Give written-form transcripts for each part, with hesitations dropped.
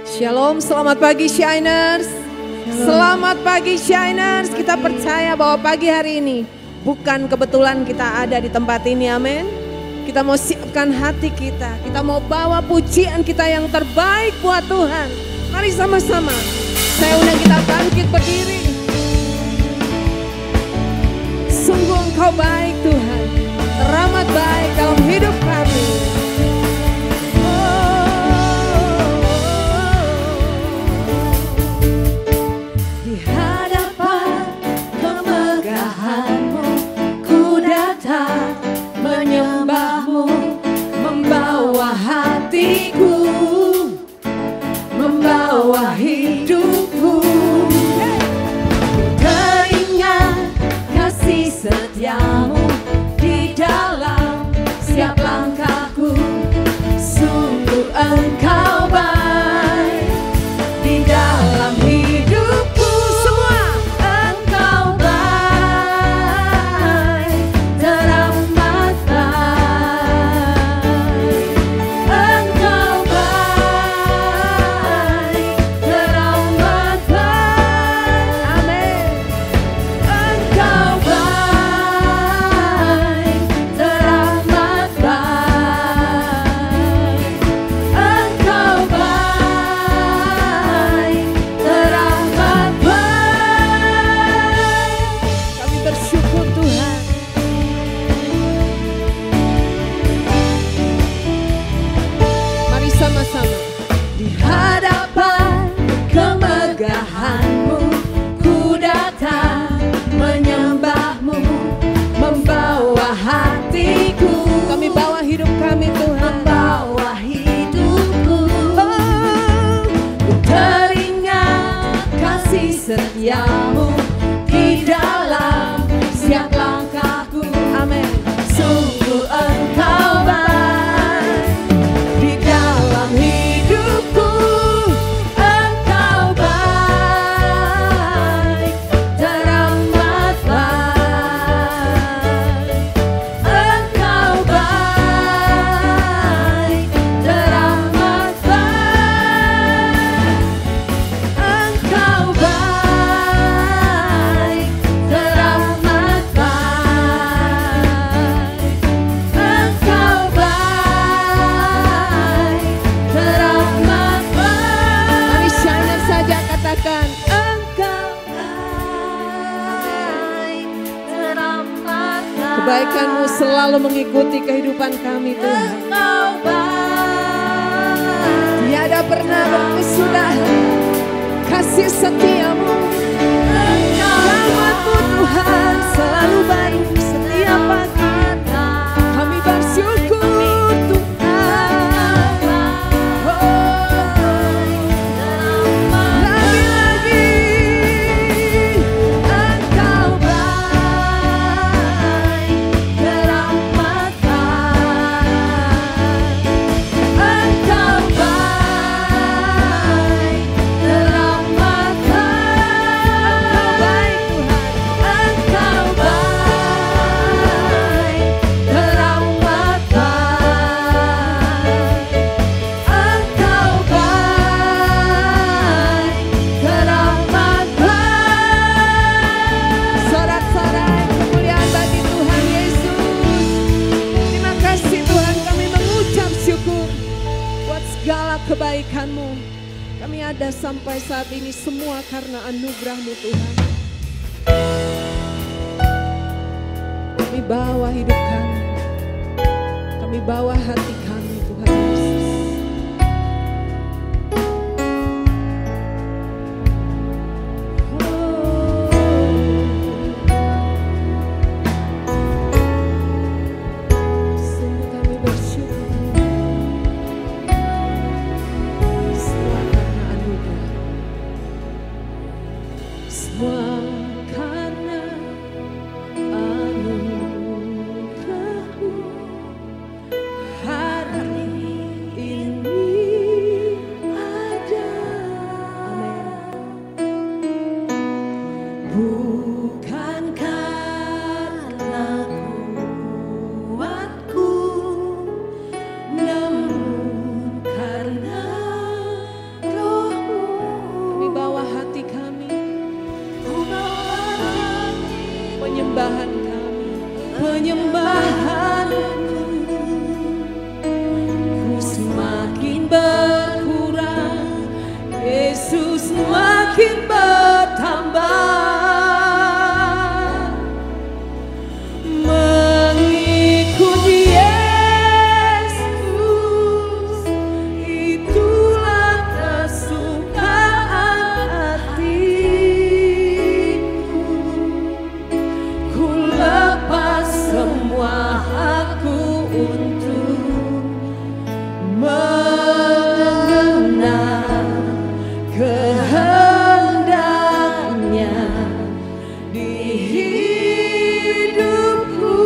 Shalom, selamat pagi Shiners. Selamat pagi Shiners. Kita percaya bahwa pagi hari ini bukan kebetulan kita ada di tempat ini, amin. Kita mau siapkan hati kita. Kita mau bawa pujian kita yang terbaik buat Tuhan. Mari sama-sama. Saya undang kita bangkit berdiri. Sungguh Engkau baik Tuhan. Teramat baik dalam hidup kami. Di hadapan kemegahan-Mu ku datang menyembah-Mu, membawa hatiku, membawa hidupku. Teringat kasih setia-Mu di dalam setiap langkahku. Sungguh Engkau baik di dalam hidupku. Semua Engkau baik, teramat baik. Engkau baik, teramat baik. Amin. Engkau baik, teramat baik. Engkau baik, teramat baik. Kami bersyukur Tuhan. Mari sama-sama. Di hadapan kemegahan-Mu ku datang menyembah-Mu, membawa hatiku, Kami bawa hidup kami Tuhan. membawa hidupku. Ku teringat kasih setia-Mu di dalam setiap langkahku. Amin. Sungguh Engkau baik di dalam hidupku. Engkau baik, teramat baik. Engkau baik, teramat baik. Engkau baik, teramat baik. Engkau baik, teramat baik. Mari Shiners saja katakan. Engkau baik, teramat baik. Kebaikan-Mu selalu mengikuti kehidupan kami Tuhan. Engkau baik, Tiada pernah berkesudahan kasih setia-Mu. Rahmat-Mu Tuhan selalu baru setiap pagi. Kami bersyukur Tuhan. Lagi-lagi Engkau baik, teramat baik. Engkau baik, teramat baik. Engkau baik, teramat baik. Engkau baik, teramat baik. sorak-sorai kemuliaan bagi Tuhan Yesus. Terima kasih Tuhan, kami mengucap syukur buat segala kebaikan-Mu. Kami ada sampai saat ini semua karena anugerah-Mu Tuhan. Kami bawa hidup kami. Kami bawa hati kami Tuhan Yesus. Sungguh kami bersyukur. Semua karena anugerah. Semua karena anugerah-Mu. penyembahanku, ku semakin berkurang, Yesus makin bertambah. Mengikut Yesus, itulah kesukaan hatiku. Ku lepas semua hakku untuk mengenal kehendaknya di hidupku.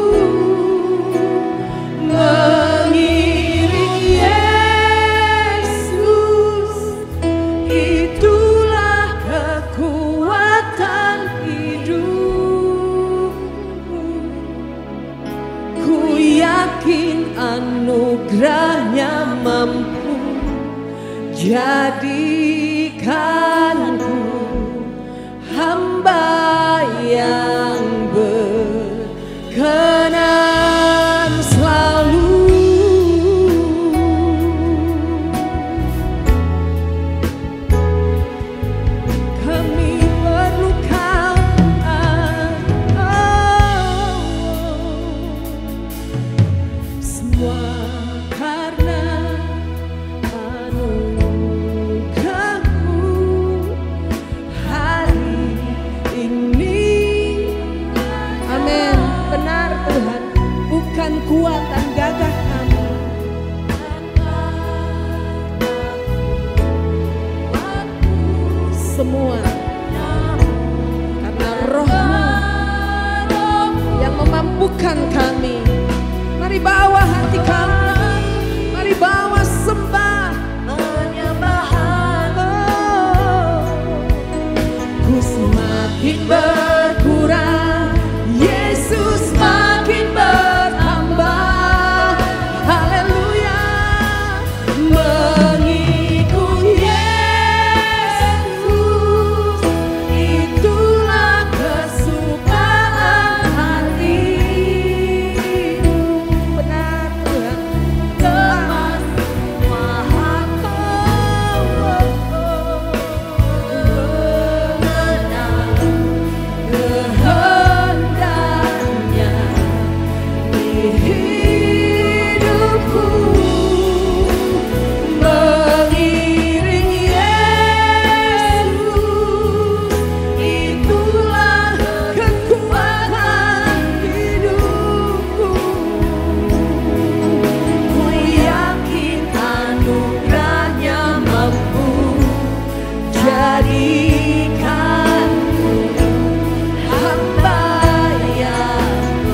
Mengiring Yesus, itulah kekuatan hidupku. Ku yakin anugerahnya mampu jadikanku hamba yang berkenan selalu. Kami perlu Kau, semua karena anugerah-Mu hari ini. Amin. Benar Tuhan, bukan kuat dan gagah kami, semua karena Roh-Mu yang memampukan kami. Mari bawa hati kami, mari bawa sembah penyembahan. Ku semakin berkurang, Yesus makin bertambah. Haleluya. Mengikut Yesus, itulah kesukaan hatiku. Benar Tuhan. Lepas semua hakku mengenal kehendaknya di hidupku. Mengiring Yesus, itulah kekuatan hidupku. Ku yakin anugerahnya mampu jadikanku hamba yang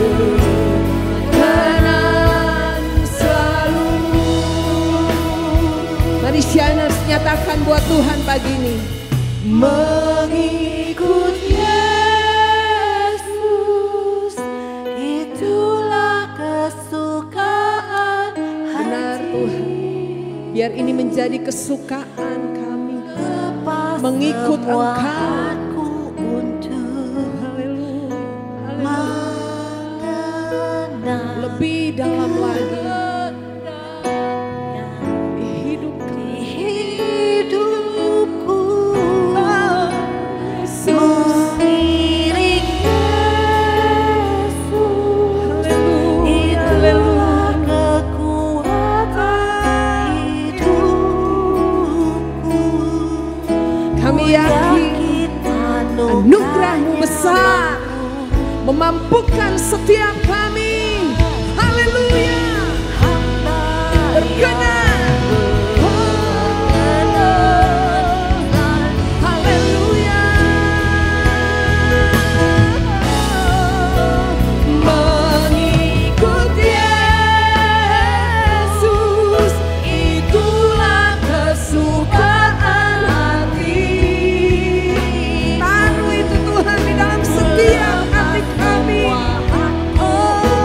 berkenan selalu. Mari Shiners nyatakan buat Tuhan pagi ini. Mengikut Yesus, itulah kesukaan hati. Benar Tuhan, biar ini menjadi kesukaan kami, mengikut Engkau. Haleluya, haleluya. Lebih dalam lagi di hidupku. Mengiring Yesus, itulah kekuatan hidupku. Kami yakin anugerah-Mu besar, memampukan setiap kami. Haleluya. Berkenan. Haleluya. Mengikut Yesus, itulah kesukaan hati. Taruh itu Tuhan di dalam setiap hati kami. Oh,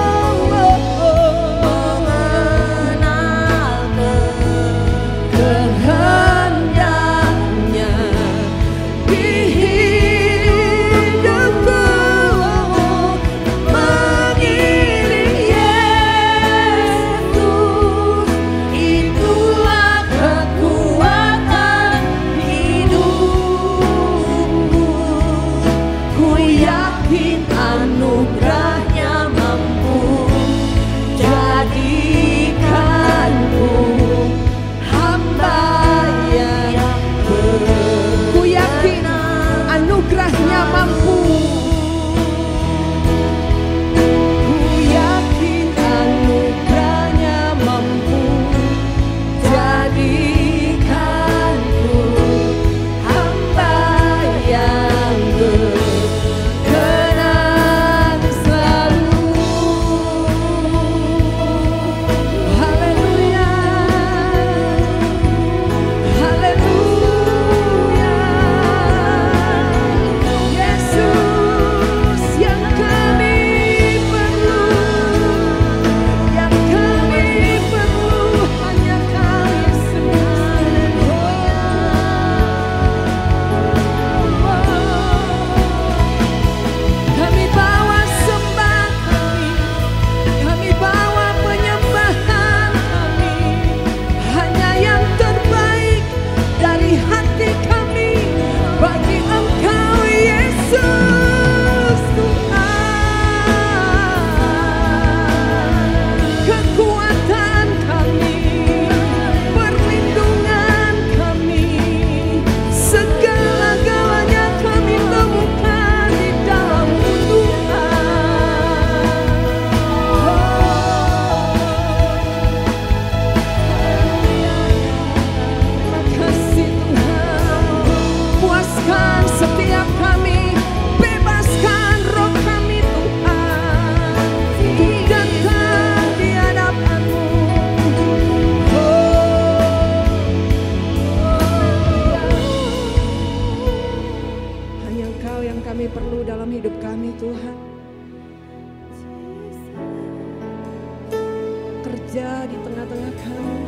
bekerja di tengah-tengah kami.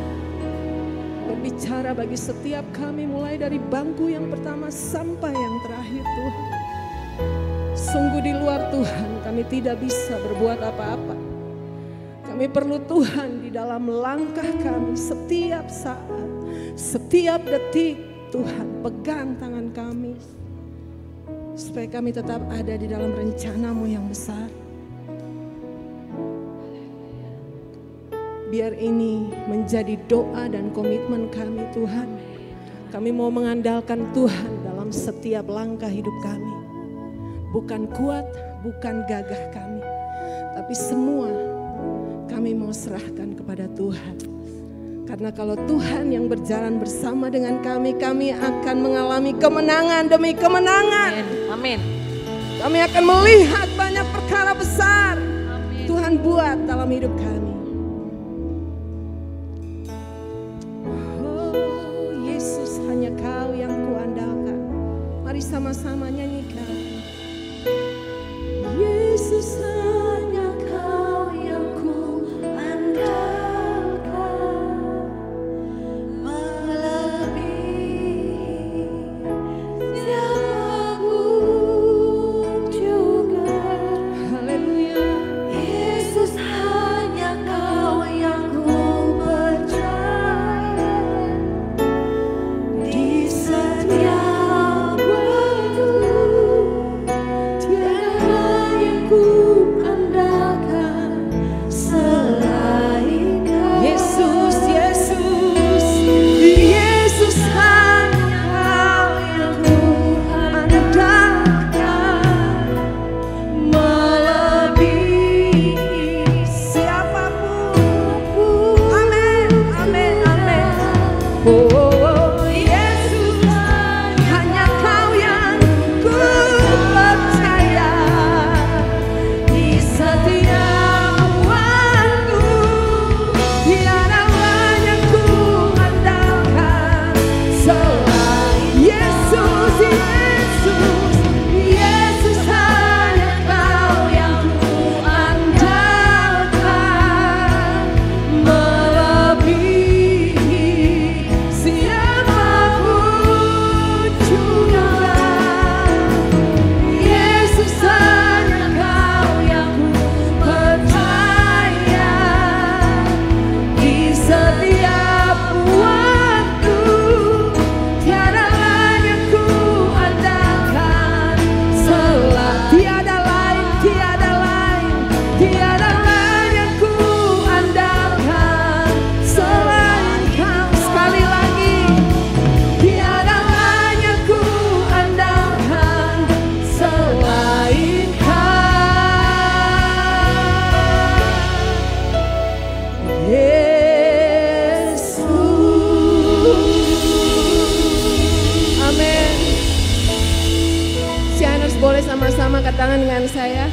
Berbicara bagi setiap kami mulai dari bangku yang pertama sampai yang terakhir Tuhan. Sungguh di luar Tuhan kami tidak bisa berbuat apa-apa. Kami perlu Tuhan di dalam langkah kami setiap saat, setiap detik. Tuhan pegang tangan kami supaya kami tetap ada di dalam rencana-Mu yang besar. Biar ini menjadi doa dan komitmen kami Tuhan. Kami mau mengandalkan Tuhan dalam setiap langkah hidup kami. Bukan kuat, bukan gagah kami. Tapi semua kami mau serahkan kepada Tuhan. Karena kalau Tuhan yang berjalan bersama dengan kami, kami akan mengalami kemenangan demi kemenangan. Amin. Kami akan melihat banyak perkara besar. Amin. Tuhan buat dalam hidup kami. Oh Yesus, hanya Kau yang kuandalkan. Mari sama-sama nyanyikan. Yesus, hanya Kau yang kuandalkan. angkat tangan dengan saya.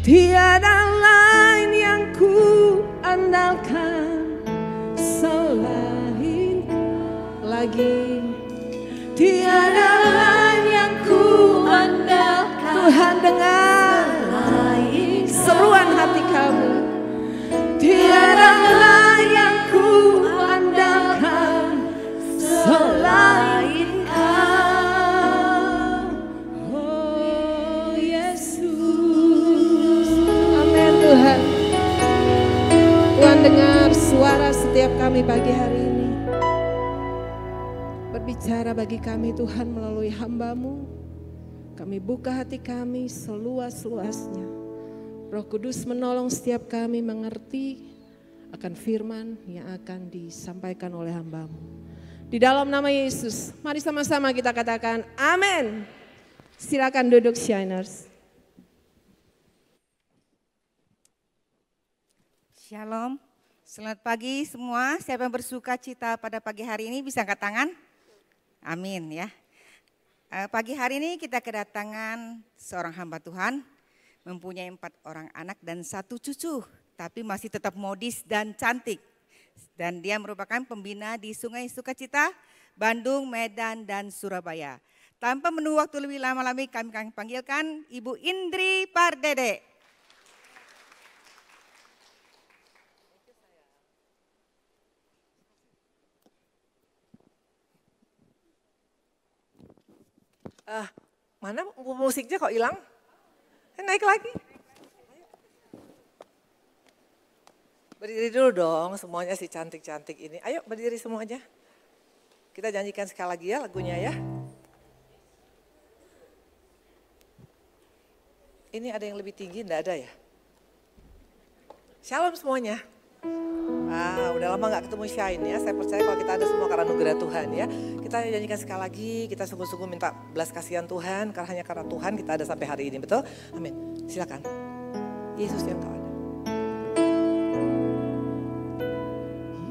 Tiada lain yang ku andalkan selain lagi. Tiada lain yang ku andalkan. Tuhan dengar seruan hati kamu. Tiada lain yang ku andalkan selain Kau. Oh Yesus. Amin Tuhan. Tuhan dengar suara setiap kami pagi hari ini. Berbicara bagi kami Tuhan melalui hamba-Mu. Kami buka hati kami seluas-luasnya. Roh Kudus menolong setiap kami mengerti akan firman yang akan disampaikan oleh hamba-Mu. Di dalam nama Yesus, mari sama-sama kita katakan amin. Silakan duduk Shiners. Shalom, selamat pagi semua. Siapa yang bersuka cita pada pagi hari ini bisa angkat tangan? Amin ya. Pagi hari ini kita kedatangan seorang hamba Tuhan, mempunyai 4 orang anak dan 1 cucu, tapi masih tetap modis dan cantik. Dan dia merupakan pembina di Sungai Sukacita, Bandung, Medan, dan Surabaya. Tanpa menunggu waktu lebih lama lagi kami panggilkan Ibu Indri Pardede. Mana musiknya kok hilang? Naik lagi. Berdiri dulu dong semuanya si cantik-cantik ini. Ayo berdiri semuanya. Kita janjikan sekali lagi ya lagunya ya. Ini ada yang lebih tinggi, enggak ada ya? Shalom semuanya. Udah lama gak ketemu Shine ya. Saya percaya kalau kita ada semua karena anugerah Tuhan ya. Kita nyanyikan sekali lagi, kita sungguh-sungguh minta belas kasihan Tuhan. Karena hanya karena Tuhan kita ada sampai hari ini, betul? Amin. Silakan. Yesus yang kau ada.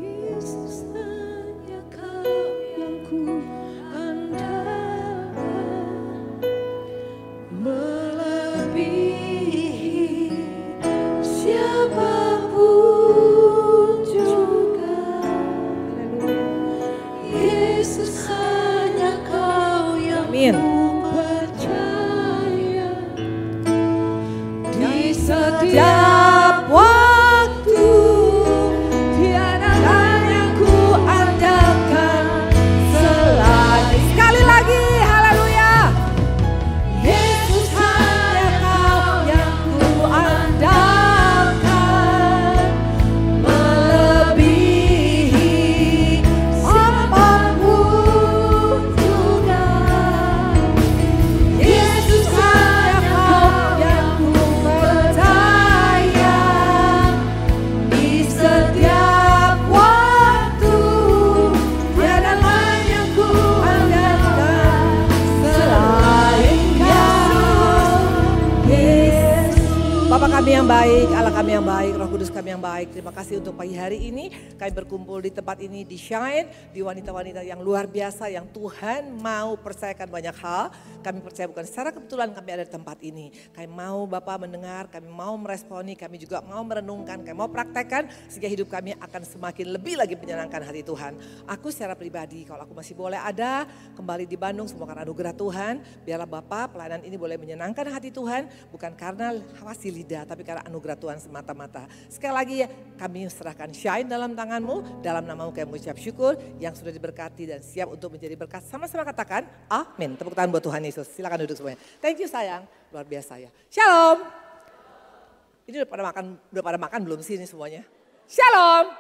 Yesus hanya Kau yang ku andalkan, melebihi siapapun juga. Yesus hanya Kau yang Amin. ku percaya. Di Setiap waktu tiada lain yang ku andalkan selain sekali lagi, haleluya. Yesus hanya Kau yang ku andalkan, melebihi siapapun juga. Yesus hanya Kau yang ku percaya. Di setiap waktu tiada lain yang ku andalkan selain Kau, Yesus. Bapa kami yang baik, Allah kami yang baik, Roh Kudus kami yang baik. Terima kasih untuk pagi hari ini. Kami berkumpul di tempat ini di Shine, di wanita-wanita yang luar biasa yang Tuhan mau percayakan banyak hal. Kami percaya bukan secara kebetulan kami ada di tempat ini. Kami mau Bapak mendengar, kami mau meresponi, kami juga mau merenungkan, kami mau praktekkan sehingga hidup kami akan semakin lebih lagi menyenangkan hati Tuhan. Aku secara pribadi kalau aku masih boleh ada kembali di Bandung semua karena anugerah Tuhan. Biarlah Bapak pelayanan ini boleh menyenangkan hati Tuhan bukan karena hasil lidah tapi karena anugerah Tuhan semata-mata. Sekali lagi ya kami serahkan Shine dalam tanganmu, dalam namamu kami mengucap syukur yang sudah diberkati dan siap untuk menjadi berkat. Sama-sama katakan amin. Tepuk tangan buat Tuhan Yesus. Silakan duduk semuanya. Thank you sayang, luar biasa ya. Shalom. Ini udah pada makan belum sih ini semuanya? Shalom.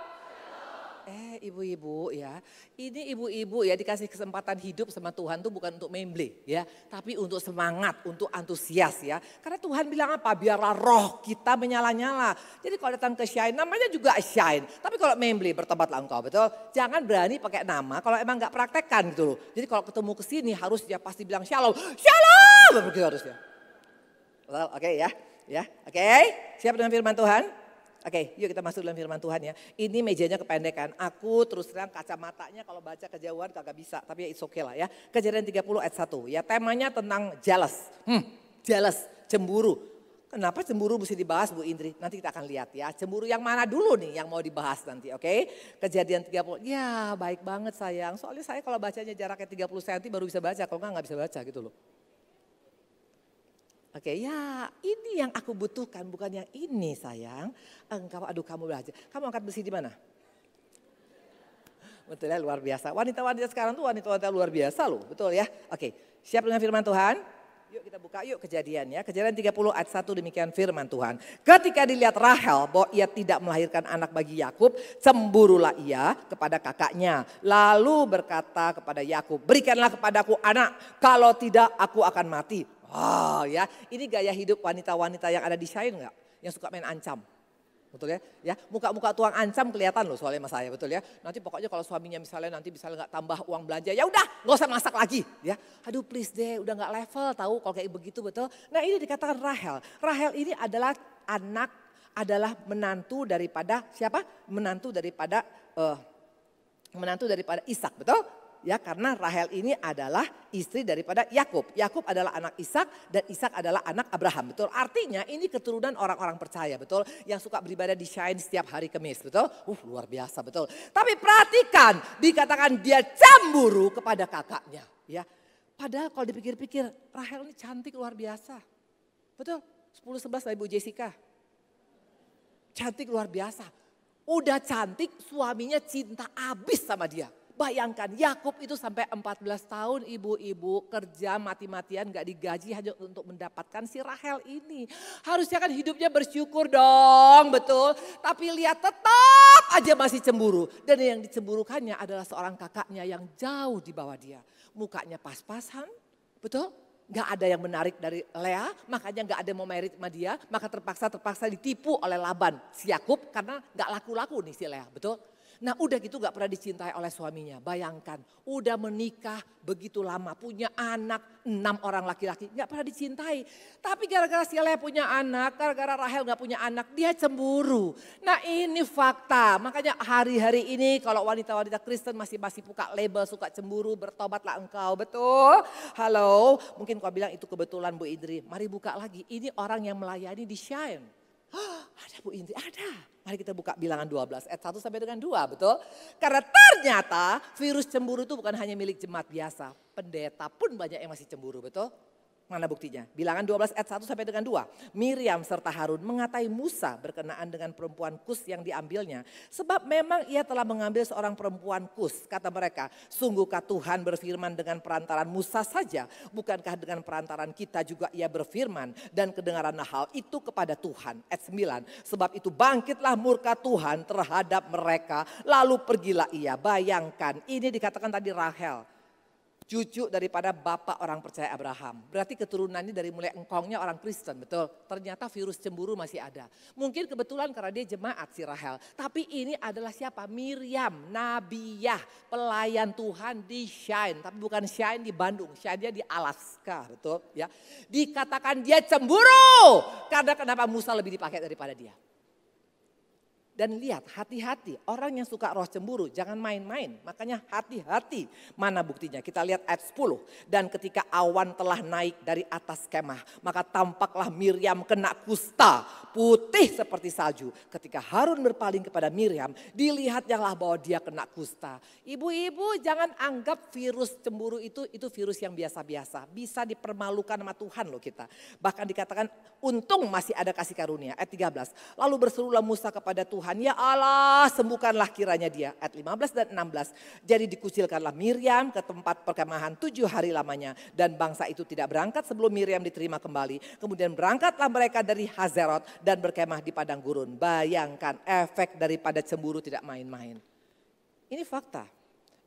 Ibu-ibu ya, ini ibu-ibu ya dikasih kesempatan hidup sama Tuhan tuh bukan untuk memble ya, tapi untuk semangat, untuk antusias ya. Karena Tuhan bilang apa? Biarlah roh kita menyala-nyala. Jadi kalau datang ke Shine, namanya juga Shine. Tapi kalau memble bertobatlah engkau, betul? Jangan berani pakai nama kalau emang nggak praktekkan gitu loh. Jadi kalau ketemu ke sini harus dia pasti bilang shalom, shalom, begitu harusnya. Oke ya, oke. Siap dengan firman Tuhan? Oke, yuk kita masuk dalam firman Tuhan ya. Ini mejanya kependekan. Aku terus terang kacamatanya kalau baca kejauhan kagak bisa. Tapi ya it's okay lah ya. Kejadian 30 ayat 1 ya. Temanya tentang jealous. Jealous, cemburu. Kenapa cemburu mesti dibahas Bu Indri? Nanti kita akan lihat ya. Cemburu yang mana dulu nih yang mau dibahas nanti, oke? Kejadian 30. Ya baik banget sayang. Soalnya saya kalau bacanya jaraknya 30 cm baru bisa baca. Kalau nggak bisa baca gitu loh. Oke, ya ini yang aku butuhkan, bukan yang ini sayang. Aduh kamu belajar. Kamu angkat besi di mana? Betul ya, luar biasa. Wanita-wanita sekarang tuh wanita-wanita luar biasa loh, betul ya. Oke, siap dengan firman Tuhan? Yuk kita buka yuk Kejadian ya. Kejadian 30 ayat 1 demikian firman Tuhan. Ketika dilihat Rahel bahwa ia tidak melahirkan anak bagi Yakub, cemburulah ia kepada kakaknya. Lalu berkata kepada Yakub, berikanlah kepadaku anak, kalau tidak aku akan mati. Wow ya, ini gaya hidup wanita-wanita yang ada di Shine enggak? Yang suka main ancam. Betul ya? Ya, muka-muka tuang ancam kelihatan loh soalnya sama saya, betul ya? Nanti pokoknya kalau suaminya misalnya nggak tambah uang belanja, ya udah nggak usah masak lagi, ya. Aduh please deh, udah nggak level tahu kalau kayak begitu, betul? Nah ini dikatakan Rahel. Rahel ini adalah menantu daripada siapa? Menantu daripada Ishak, betul? Ya karena Rahel ini adalah istri daripada Yakub. Yakub adalah anak Ishak dan Ishak adalah anak Abraham, betul? Artinya ini keturunan orang-orang percaya, betul? Yang suka beribadah di Shine setiap hari Kamis, betul? Luar biasa, betul? Tapi perhatikan, dikatakan dia cemburu kepada kakaknya, ya. Padahal kalau dipikir-pikir Rahel ini cantik luar biasa, betul? 10-11 lah Ibu Jessica, cantik luar biasa. Udah cantik, suaminya cinta abis sama dia. Bayangkan Yakub itu sampai 14 tahun ibu-ibu kerja mati-matian gak digaji hanya untuk mendapatkan si Rahel ini. Harusnya kan hidupnya bersyukur dong, betul. Tapi lihat tetap aja masih cemburu. Dan yang dicemburukannya adalah seorang kakaknya yang jauh di bawah dia. Mukanya pas-pasan, betul. Gak ada yang menarik dari Lea, makanya gak ada yang mau married sama dia. Maka terpaksa ditipu oleh Laban si Yakub karena gak laku-laku nih si Lea, betul. Nah udah gitu gak pernah dicintai oleh suaminya. Bayangkan udah menikah begitu lama, punya anak 6 orang laki-laki, gak pernah dicintai. Tapi gara-gara si Lea punya anak, gara-gara Rahel gak punya anak, dia cemburu. Nah ini fakta, makanya hari-hari ini kalau wanita-wanita Kristen masih buka label suka cemburu, bertobatlah engkau, betul? Halo, mungkin kau bilang itu kebetulan Bu Indri, mari buka lagi. Ini orang yang melayani di Shine. Ada Bu Indri, ada. Mari kita buka bilangan 12 ayat 1 sampai dengan 2, betul? Karena ternyata virus cemburu itu bukan hanya milik jemaat biasa. Pendeta pun banyak yang masih cemburu, betul? Mana buktinya? Bilangan 12 ayat 1 sampai dengan 2. Miriam serta Harun mengatai Musa berkenaan dengan perempuan Kus yang diambilnya. Sebab memang ia telah mengambil seorang perempuan Kus. Kata mereka, sungguhkah Tuhan berfirman dengan perantaran Musa saja? Bukankah dengan perantaran kita juga ia berfirman? Dan kedengaran hal itu kepada Tuhan. Ayat 9. Sebab itu bangkitlah murka Tuhan terhadap mereka. Lalu pergilah ia. Bayangkan, ini dikatakan tadi Rahel. Cucu daripada bapak orang percaya Abraham. Berarti keturunannya dari mulai engkongnya orang Kristen, betul. Ternyata virus cemburu masih ada. Mungkin kebetulan karena dia jemaat si Rahel. Tapi ini adalah siapa? Miriam, Nabiyah, pelayan Tuhan di Shine. Tapi bukan Shine di Bandung, Shine-nya di Alaska, betul. Ya. Dikatakan dia cemburu. Karena kenapa Musa lebih dipakai daripada dia. Dan lihat, hati-hati, orang yang suka roh cemburu jangan main-main. Makanya hati-hati. Mana buktinya? Kita lihat ayat 10. Dan ketika awan telah naik dari atas kemah, maka tampaklah Miriam kena kusta, putih seperti salju. Ketika Harun berpaling kepada Miriam, dilihatnyalah bahwa dia kena kusta. Ibu-ibu jangan anggap virus cemburu itu virus yang biasa-biasa. Bisa dipermalukan sama Tuhan loh kita. Bahkan dikatakan untung masih ada kasih karunia. Ayat 13. Lalu berserulah Musa kepada Tuhan. Ya Allah, sembuhkanlah kiranya dia. Ayat 15 dan 16. Jadi dikucilkanlah Miriam ke tempat perkemahan 7 hari lamanya. Dan bangsa itu tidak berangkat sebelum Miriam diterima kembali. Kemudian berangkatlah mereka dari Hazerot dan berkemah di padang gurun. Bayangkan efek daripada cemburu tidak main-main. Ini fakta.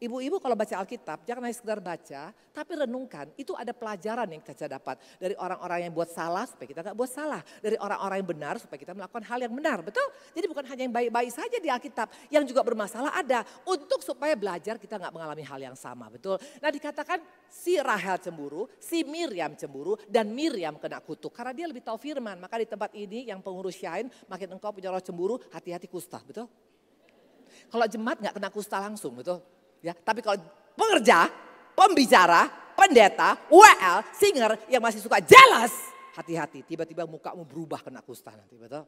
Ibu-ibu kalau baca Alkitab jangan hanya sekedar baca, tapi renungkan. Itu ada pelajaran yang kita dapat dari orang-orang yang buat salah supaya kita gak buat salah. Dari orang-orang yang benar supaya kita melakukan hal yang benar, betul? Jadi bukan hanya yang baik-baik saja di Alkitab, yang juga bermasalah ada. Untuk supaya belajar kita gak mengalami hal yang sama, betul? Nah dikatakan si Rahel cemburu, si Miriam cemburu, dan Miriam kena kutuk. Karena dia lebih tahu firman, maka di tempat ini yang pengurus Shine, makin engkau punya roh cemburu, hati-hati kusta, betul? Kalau jemaat gak kena kusta langsung, betul? Ya, tapi kalau pengerja, pembicara, pendeta, WL, singer yang masih suka jealous, hati-hati, tiba-tiba mukamu berubah kena kusta nanti, betul?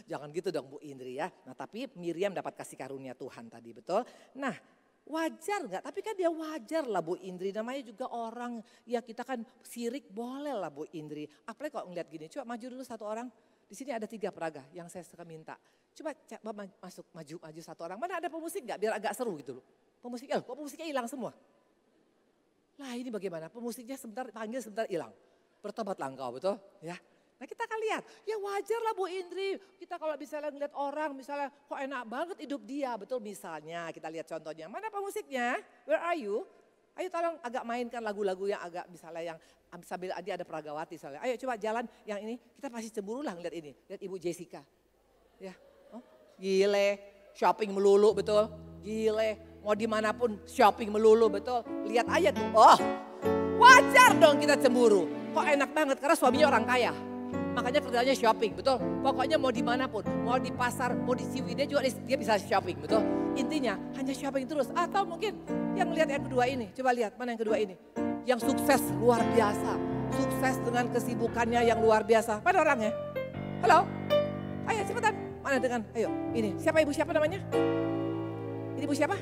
Jangan gitu dong Bu Indri ya. Nah tapi Miriam dapat kasih karunia Tuhan tadi, betul? Nah wajar nggak? Tapi kan dia wajar lah Bu Indri, namanya juga orang, ya kita kan sirik boleh lah Bu Indri. Apalagi kalau ngeliat gini, coba maju dulu satu orang. Di sini ada 3 peraga yang saya suka minta. Coba masuk maju satu orang. Mana ada pemusik nggak? Biar agak seru gitu loh. Pemusiknya, kok pemusiknya hilang semua? Lah ini bagaimana? Pemusiknya sebentar panggil sebentar hilang. Bertobatlah engkau, betul? Ya. Nah kita akan lihat, ya wajar lah Bu Indri. Kita kalau misalnya ngeliat orang, misalnya kok enak banget hidup dia. Betul misalnya kita lihat contohnya. Mana pemusiknya? Where are you? Ayo tolong agak mainkan lagu-lagu yang agak misalnya yang sambil dia ada Pragawati misalnya. Ayo coba jalan yang ini, kita pasti cemburu lah ngeliat ini. Lihat Ibu Jessica. Ya, oh, gile, shopping melulu betul. Gile, mau dimanapun shopping melulu betul. Lihat aja tuh, oh wajar dong kita cemburu. Kok enak banget karena suaminya orang kaya. Makanya kerjanya shopping, betul. Pokoknya mau dimanapun, mau di pasar, mau di Ciwidey juga dia bisa shopping, betul. Intinya hanya shopping terus. Atau mungkin yang lihat yang kedua ini, coba lihat mana yang kedua ini. Yang sukses luar biasa, sukses dengan kesibukannya yang luar biasa. Mana orangnya? Halo? Ayo cepetan, mana dengan, ayo ini. Siapa ibu siapa namanya? Ini ibu siapa?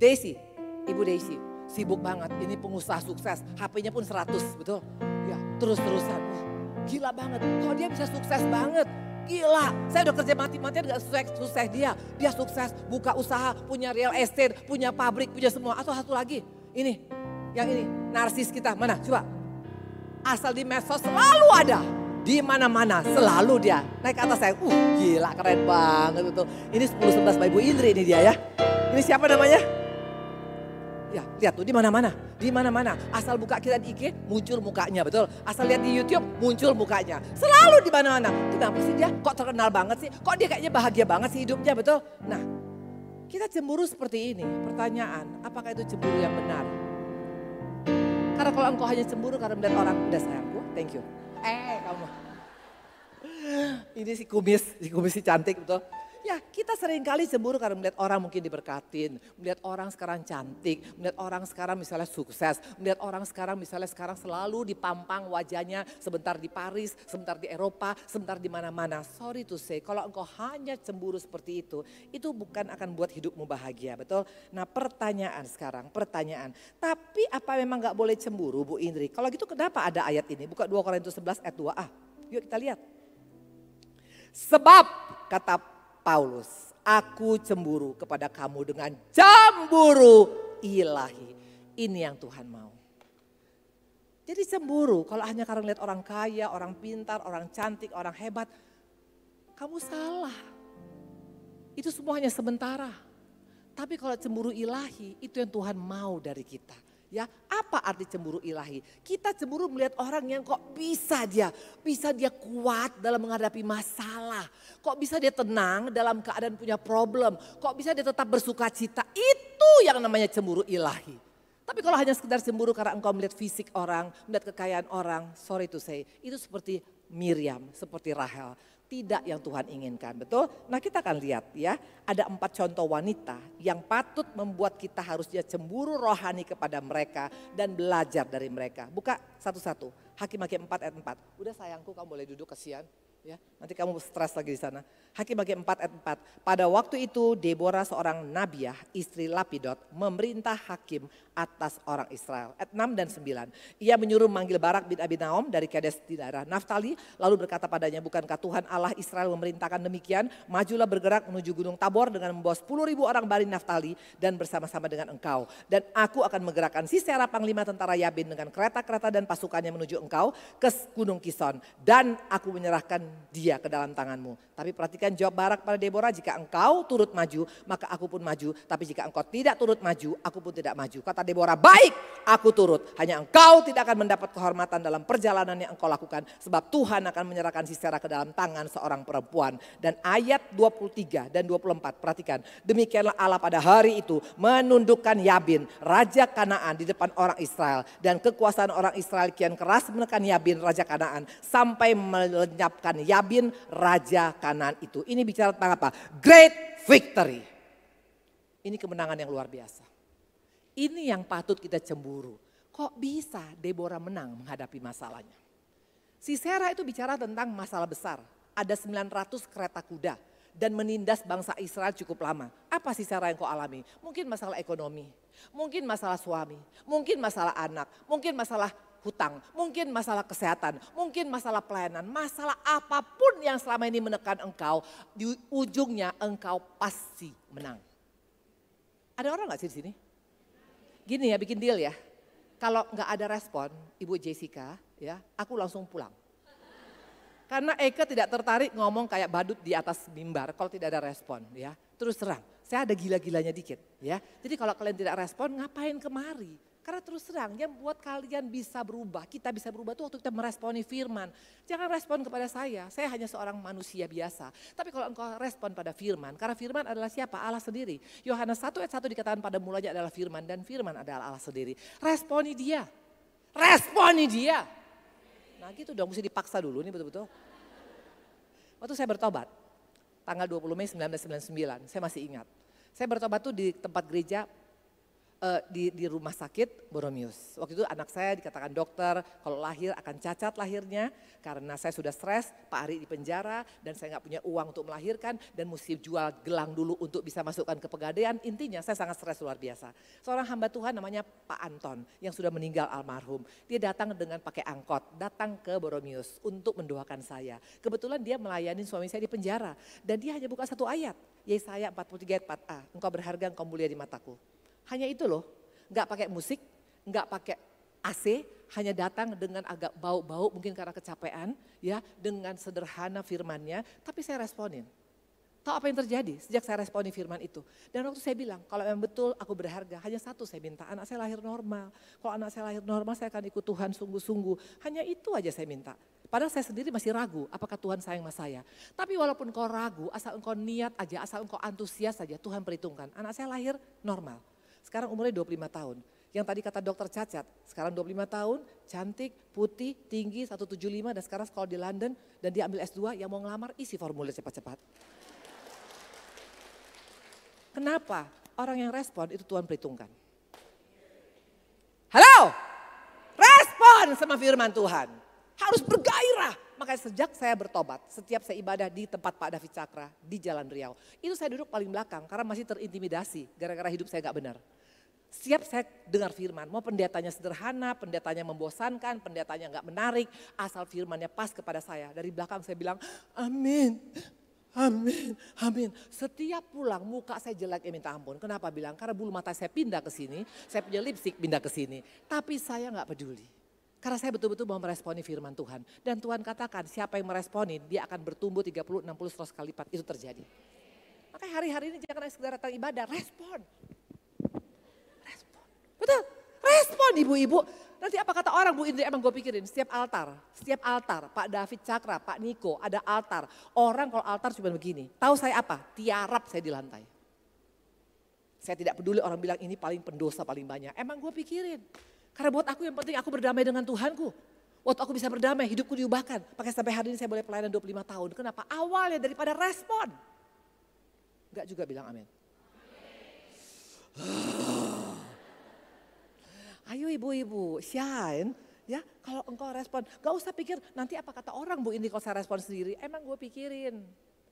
Daisy, Ibu Daisy. Sibuk banget, ini pengusaha sukses, HP-nya pun 100, betul. Ya terus-terusan. Gila banget, kok dia bisa sukses banget. gila. Saya udah kerja mati-matian gak sukses dia. Dia sukses, buka usaha, punya real estate, punya pabrik, punya semua. Atau satu lagi, ini, yang ini, narsis kita. Mana, coba. Asal di medsos selalu ada. Di mana-mana selalu dia naik ke atas saya. Gila keren banget itu. Ini 10-11 Mbak Ibu Indri ini dia ya. Ini siapa namanya? Ya, lihat tuh di mana-mana, di mana-mana. Asal buka kita di IG muncul mukanya, betul. Asal lihat di YouTube muncul mukanya. Selalu di mana-mana. Kenapa sih dia? Kok terkenal banget sih? Kok dia kayaknya bahagia banget sih hidupnya, betul? Nah, kita cemburu seperti ini. Pertanyaan, apakah itu cemburu yang benar? Karena kalau engkau hanya cemburu karena melihat orang, udah sayangku, thank you. Kamu. Ini si kumis si cantik, betul? Ya, kita sering kali cemburu karena melihat orang mungkin diberkatin, melihat orang sekarang cantik, melihat orang sekarang misalnya sukses, melihat orang sekarang misalnya sekarang selalu dipampang wajahnya, sebentar di Paris, sebentar di Eropa, sebentar di mana-mana. Sorry to say, kalau engkau hanya cemburu seperti itu bukan akan buat hidupmu bahagia, betul? Nah, pertanyaan sekarang, tapi apa memang gak boleh cemburu, Bu Indri? Kalau gitu kenapa ada ayat ini? Buka 2 Korintus 11 ayat 2a. Yuk kita lihat. Sebab kata Paulus, aku cemburu kepada kamu dengan cemburu ilahi. Ini yang Tuhan mau. Jadi cemburu kalau hanya karena lihat orang kaya, orang pintar, orang cantik, orang hebat. Kamu salah. Itu semua hanya sementara. Tapi kalau cemburu ilahi itu yang Tuhan mau dari kita. Ya, apa arti cemburu ilahi? Kita cemburu melihat orang yang kok bisa dia kuat dalam menghadapi masalah. Kok bisa dia tenang dalam keadaan punya problem. Kok bisa dia tetap bersuka cita. Itu yang namanya cemburu ilahi. Tapi kalau hanya sekedar cemburu karena engkau melihat fisik orang, melihat kekayaan orang, sorry to say, itu seperti Miriam, seperti Rahel. Tidak yang Tuhan inginkan, betul? Nah, kita akan lihat ya, ada 4 contoh wanita yang patut membuat kita harusnya cemburu rohani kepada mereka dan belajar dari mereka. Buka satu-satu, Hakim-Hakim 4 ayat 4. Udah sayangku, kamu boleh duduk, kasihan. Ya, nanti kamu stres lagi di sana. Hakim-Hakim 4 ayat 4. Pada waktu itu Deborah seorang nabiah, istri Lapidot, memerintah hakim atas orang Israel. Ayat 6 dan 9. Ia menyuruh memanggil Barak bin Abinoam dari Kades di daerah Naftali. Lalu berkata padanya, bukankah Tuhan Allah Israel memerintahkan demikian? Majulah bergerak menuju gunung Tabor dengan membawa 10.000 orang Bani Naftali dan bersama-sama dengan engkau. Dan aku akan menggerakkan Sisera panglima tentara Yabin dengan kereta-kereta dan pasukannya menuju engkau ke gunung Kison. Dan aku menyerahkan dia ke dalam tanganmu. Tapi perhatikan jawab Barak pada Deborah, jika engkau turut maju maka aku pun maju. Tapi jika engkau tidak turut maju, aku pun tidak maju. Kata Deborah, baik aku turut. Hanya engkau tidak akan mendapat kehormatan dalam perjalanan yang engkau lakukan. Sebab Tuhan akan menyerahkan Sisera ke dalam tangan seorang perempuan. Dan ayat 23 dan 24 perhatikan. Demikianlah Allah pada hari itu menundukkan Yabin, raja Kanaan di depan orang Israel. Dan kekuasaan orang Israel kian keras menekan Yabin, raja Kanaan. Sampai melenyapkan Yabin, raja Kanaan itu. Ini bicara tentang apa? Great victory. Ini kemenangan yang luar biasa. Ini yang patut kita cemburu. Kok bisa Deborah menang menghadapi masalahnya? Sisera itu bicara tentang masalah besar. Ada 900 kereta kuda dan menindas bangsa Israel cukup lama. Apa Sisera yang kau alami? Mungkin masalah ekonomi, mungkin masalah suami, mungkin masalah anak, mungkin masalah hutang, mungkin masalah kesehatan, mungkin masalah pelayanan, masalah apapun yang selama ini menekan engkau, di ujungnya engkau pasti menang. Ada orang gak sih di sini? Gini ya, bikin deal ya. Kalau nggak ada respon, Ibu Jessica, ya, aku langsung pulang. Karena Eka tidak tertarik ngomong kayak badut di atas mimbar kalau tidak ada respon, ya. Terus terang, saya ada gila-gilanya dikit, ya. Jadi kalau kalian tidak respon, ngapain kemari? Karena terus terang, yang buat kalian bisa berubah, kita bisa berubah itu waktu kita meresponi firman. Jangan respon kepada saya hanya seorang manusia biasa. Tapi kalau engkau respon pada firman, karena firman adalah siapa? Allah sendiri. Yohanes 1 ayat 1 dikatakan pada mulanya adalah firman dan firman adalah Allah sendiri. Responi dia, responi dia. Nah gitu dong, mesti dipaksa dulu nih betul-betul. Waktu saya bertobat, tanggal 20 Mei 1999, saya masih ingat. Saya bertobat tuh di tempat gereja di rumah sakit Boromius. Waktu itu anak saya dikatakan dokter kalau lahir akan cacat lahirnya karena saya sudah stres, Pak Ari di penjara dan saya nggak punya uang untuk melahirkan dan mesti jual gelang dulu untuk bisa masukkan ke pegadaian. Intinya saya sangat stres luar biasa. Seorang hamba Tuhan namanya Pak Anton yang sudah meninggal almarhum. Dia datang dengan pakai angkot, datang ke Boromius untuk mendoakan saya. Kebetulan dia melayani suami saya di penjara dan dia hanya buka satu ayat. Yesaya 43 ayat 4a, engkau berharga, engkau mulia di mataku. Hanya itu loh, nggak pakai musik, nggak pakai AC, hanya datang dengan agak bau-bau mungkin karena kecapean, ya dengan sederhana firmannya, tapi saya responin. Tahu apa yang terjadi sejak saya responin firman itu? Dan waktu saya bilang, kalau memang betul aku berharga, hanya satu saya minta, anak saya lahir normal. Kalau anak saya lahir normal, saya akan ikut Tuhan sungguh-sungguh. Hanya itu aja saya minta. Padahal saya sendiri masih ragu, apakah Tuhan sayang sama saya. Tapi walaupun kau ragu, asal engkau niat aja, asal engkau antusias saja, Tuhan perhitungkan. Anak saya lahir normal. Sekarang umurnya 25 tahun. Yang tadi kata dokter cacat, sekarang 25 tahun, cantik, putih, tinggi, 175 dan sekarang sekolah di London dan dia ambil S2, yang mau ngelamar isi formulir cepat-cepat. Kenapa? Orang yang respon itu Tuhan perhitungkan. Halo? Respon sama firman Tuhan. Harus bergairah. Makanya sejak saya bertobat, setiap saya ibadah di tempat Pak David Cakra di Jalan Riau. Itu saya duduk paling belakang karena masih terintimidasi gara-gara hidup saya gak benar. Setiap saya dengar firman, mau pendetanya sederhana, pendetanya membosankan, pendetanya gak menarik, asal firmannya pas kepada saya. Dari belakang saya bilang, amin, amin, amin. Setiap pulang muka saya jelek ya minta ampun. Kenapa bilang? Karena bulu mata saya pindah ke sini, saya punya lipstick pindah ke sini. Tapi saya gak peduli. Karena saya betul-betul mau meresponi firman Tuhan. Dan Tuhan katakan siapa yang meresponi dia akan bertumbuh 30, 60, 100 kali lipat. Itu terjadi. Makanya hari-hari ini jangan sekedar datang ibadah, respon. Respon. Betul, respon ibu-ibu. Nanti apa kata orang Bu Indri, emang gue pikirin setiap altar, Pak David Cakra, Pak Niko ada altar. Orang kalau altar cuma begini, tahu saya apa? Tiarap saya di lantai. Saya tidak peduli orang bilang ini paling pendosa paling banyak, emang gue pikirin. Karena buat aku yang penting aku berdamai dengan Tuhanku. Waktu aku bisa berdamai, hidupku diubahkan. Pakai sampai hari ini saya boleh pelayanan 25 tahun. Kenapa? Awalnya daripada respon. Enggak juga bilang amin. Ayo ibu-ibu, shine. Ya, kalau engkau respon, gak usah pikir nanti apa kata orang Bu ini kalau saya respon sendiri. Emang gue pikirin.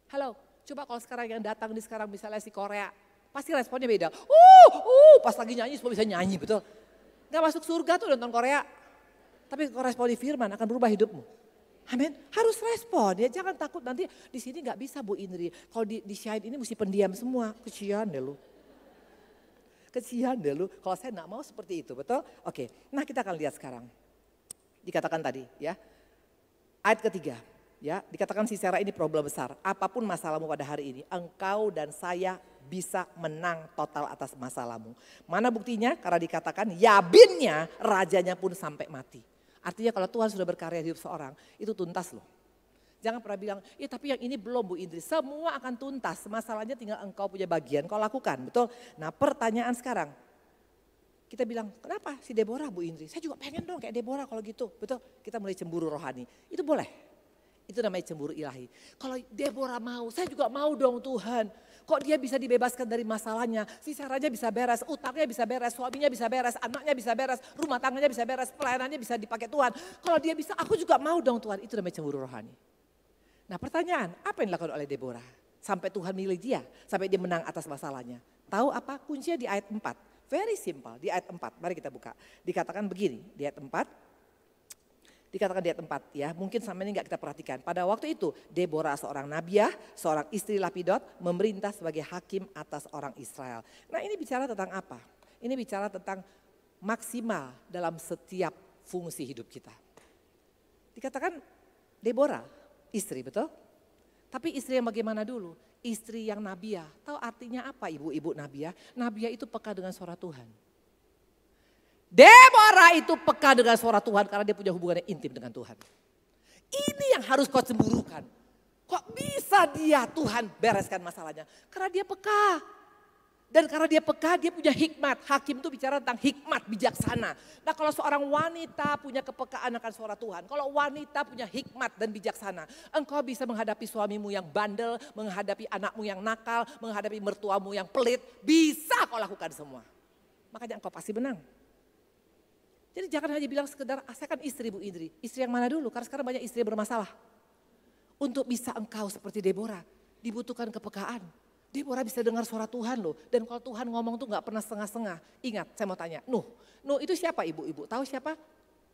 Halo, coba kalau sekarang yang datang di sekarang misalnya si Korea. Pasti responnya beda. Pas lagi nyanyi semua bisa nyanyi, betul. Gak masuk surga tuh nonton Korea. Tapi kalau respon di firman akan berubah hidupmu. Amin. Harus respon ya, jangan takut nanti di sini gak bisa Bu Indri. Kalau di Shine ini mesti pendiam semua. Kesian deh lu. Kesian deh lu. Kalau saya gak mau seperti itu, betul? Oke, nah kita akan lihat sekarang. Dikatakan tadi ya. Ayat ketiga. Ya, dikatakan si Sarah ini problem besar. Apapun masalahmu pada hari ini, engkau dan saya bisa menang total atas masalahmu. Mana buktinya? Karena dikatakan Yabinnya rajanya pun sampai mati. Artinya kalau Tuhan sudah berkarya di hidup seorang, itu tuntas loh. Jangan pernah bilang, ya tapi yang ini belum Bu Indri. Semua akan tuntas, masalahnya tinggal engkau punya bagian, kau lakukan, betul? Nah pertanyaan sekarang, kita bilang kenapa si Deborah Bu Indri? Saya juga pengen dong kayak Deborah kalau gitu, betul? Kita mulai cemburu rohani, itu boleh. Itu namanya cemburu ilahi. Kalau Deborah mau, saya juga mau dong Tuhan. Kok dia bisa dibebaskan dari masalahnya, si Sarahnya bisa beres, utangnya bisa beres, suaminya bisa beres, anaknya bisa beres, rumah tangganya bisa beres, pelayanannya bisa dipakai Tuhan. Kalau dia bisa, aku juga mau dong Tuhan. Itu namanya cemburu rohani. Nah pertanyaan, apa yang dilakukan oleh Deborah? Sampai Tuhan milih dia, sampai dia menang atas masalahnya. Tahu apa? Kuncinya di ayat 4. Very simple, di ayat 4. Mari kita buka. Dikatakan begini, di ayat 4. Dikatakan di ayat 4 ya, mungkin sama ini gak kita perhatikan. Pada waktu itu Deborah seorang nabiah, seorang istri Lapidot memerintah sebagai hakim atas orang Israel. Nah ini bicara tentang apa? Ini bicara tentang maksimal dalam setiap fungsi hidup kita. Dikatakan Deborah, istri betul? Tapi istri yang bagaimana dulu? Istri yang nabiah. Tahu artinya apa ibu-ibu nabiah? Nabiah itu peka dengan suara Tuhan. Deborah itu peka dengan suara Tuhan karena dia punya hubungan yang intim dengan Tuhan. Ini yang harus kau cemburukan. Kok bisa dia Tuhan bereskan masalahnya? Karena dia peka. Dan karena dia peka dia punya hikmat. Hakim itu bicara tentang hikmat bijaksana. Nah kalau seorang wanita punya kepekaan akan suara Tuhan. Kalau wanita punya hikmat dan bijaksana. Engkau bisa menghadapi suamimu yang bandel. Menghadapi anakmu yang nakal. Menghadapi mertuamu yang pelit. Bisa kau lakukan semua. makanya engkau pasti menang. Jadi jangan hanya bilang sekedar, saya kan istri Bu Indri. Istri yang mana dulu? Karena sekarang banyak istri yang bermasalah. Untuk bisa engkau seperti Deborah, dibutuhkan kepekaan. Deborah bisa dengar suara Tuhan loh. Dan kalau Tuhan ngomong tuh gak pernah setengah-setengah. Ingat, saya mau tanya, Nuh itu siapa ibu-ibu? Tahu siapa?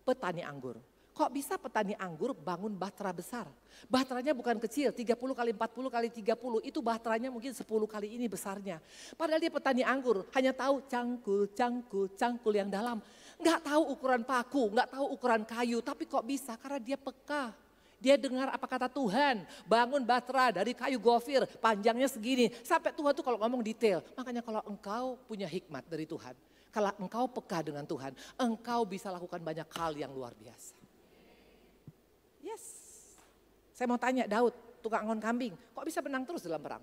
Petani anggur. Kok bisa petani anggur bangun bahtera besar? Bahteranya bukan kecil, 30 kali 40 kali 30, itu bahteranya mungkin 10 kali ini besarnya. Padahal dia petani anggur, hanya tahu cangkul yang dalam. Nggak tahu ukuran paku, nggak tahu ukuran kayu, tapi kok bisa? Karena dia peka. Dia dengar apa kata Tuhan, bangun bahtera dari kayu gofir, panjangnya segini. Sampai Tuhan tuh kalau ngomong detail. Makanya kalau engkau punya hikmat dari Tuhan, kalau engkau peka dengan Tuhan, engkau bisa lakukan banyak hal yang luar biasa. Yes. Saya mau tanya Daud, tukang ngon kambing, kok bisa menang terus dalam perang?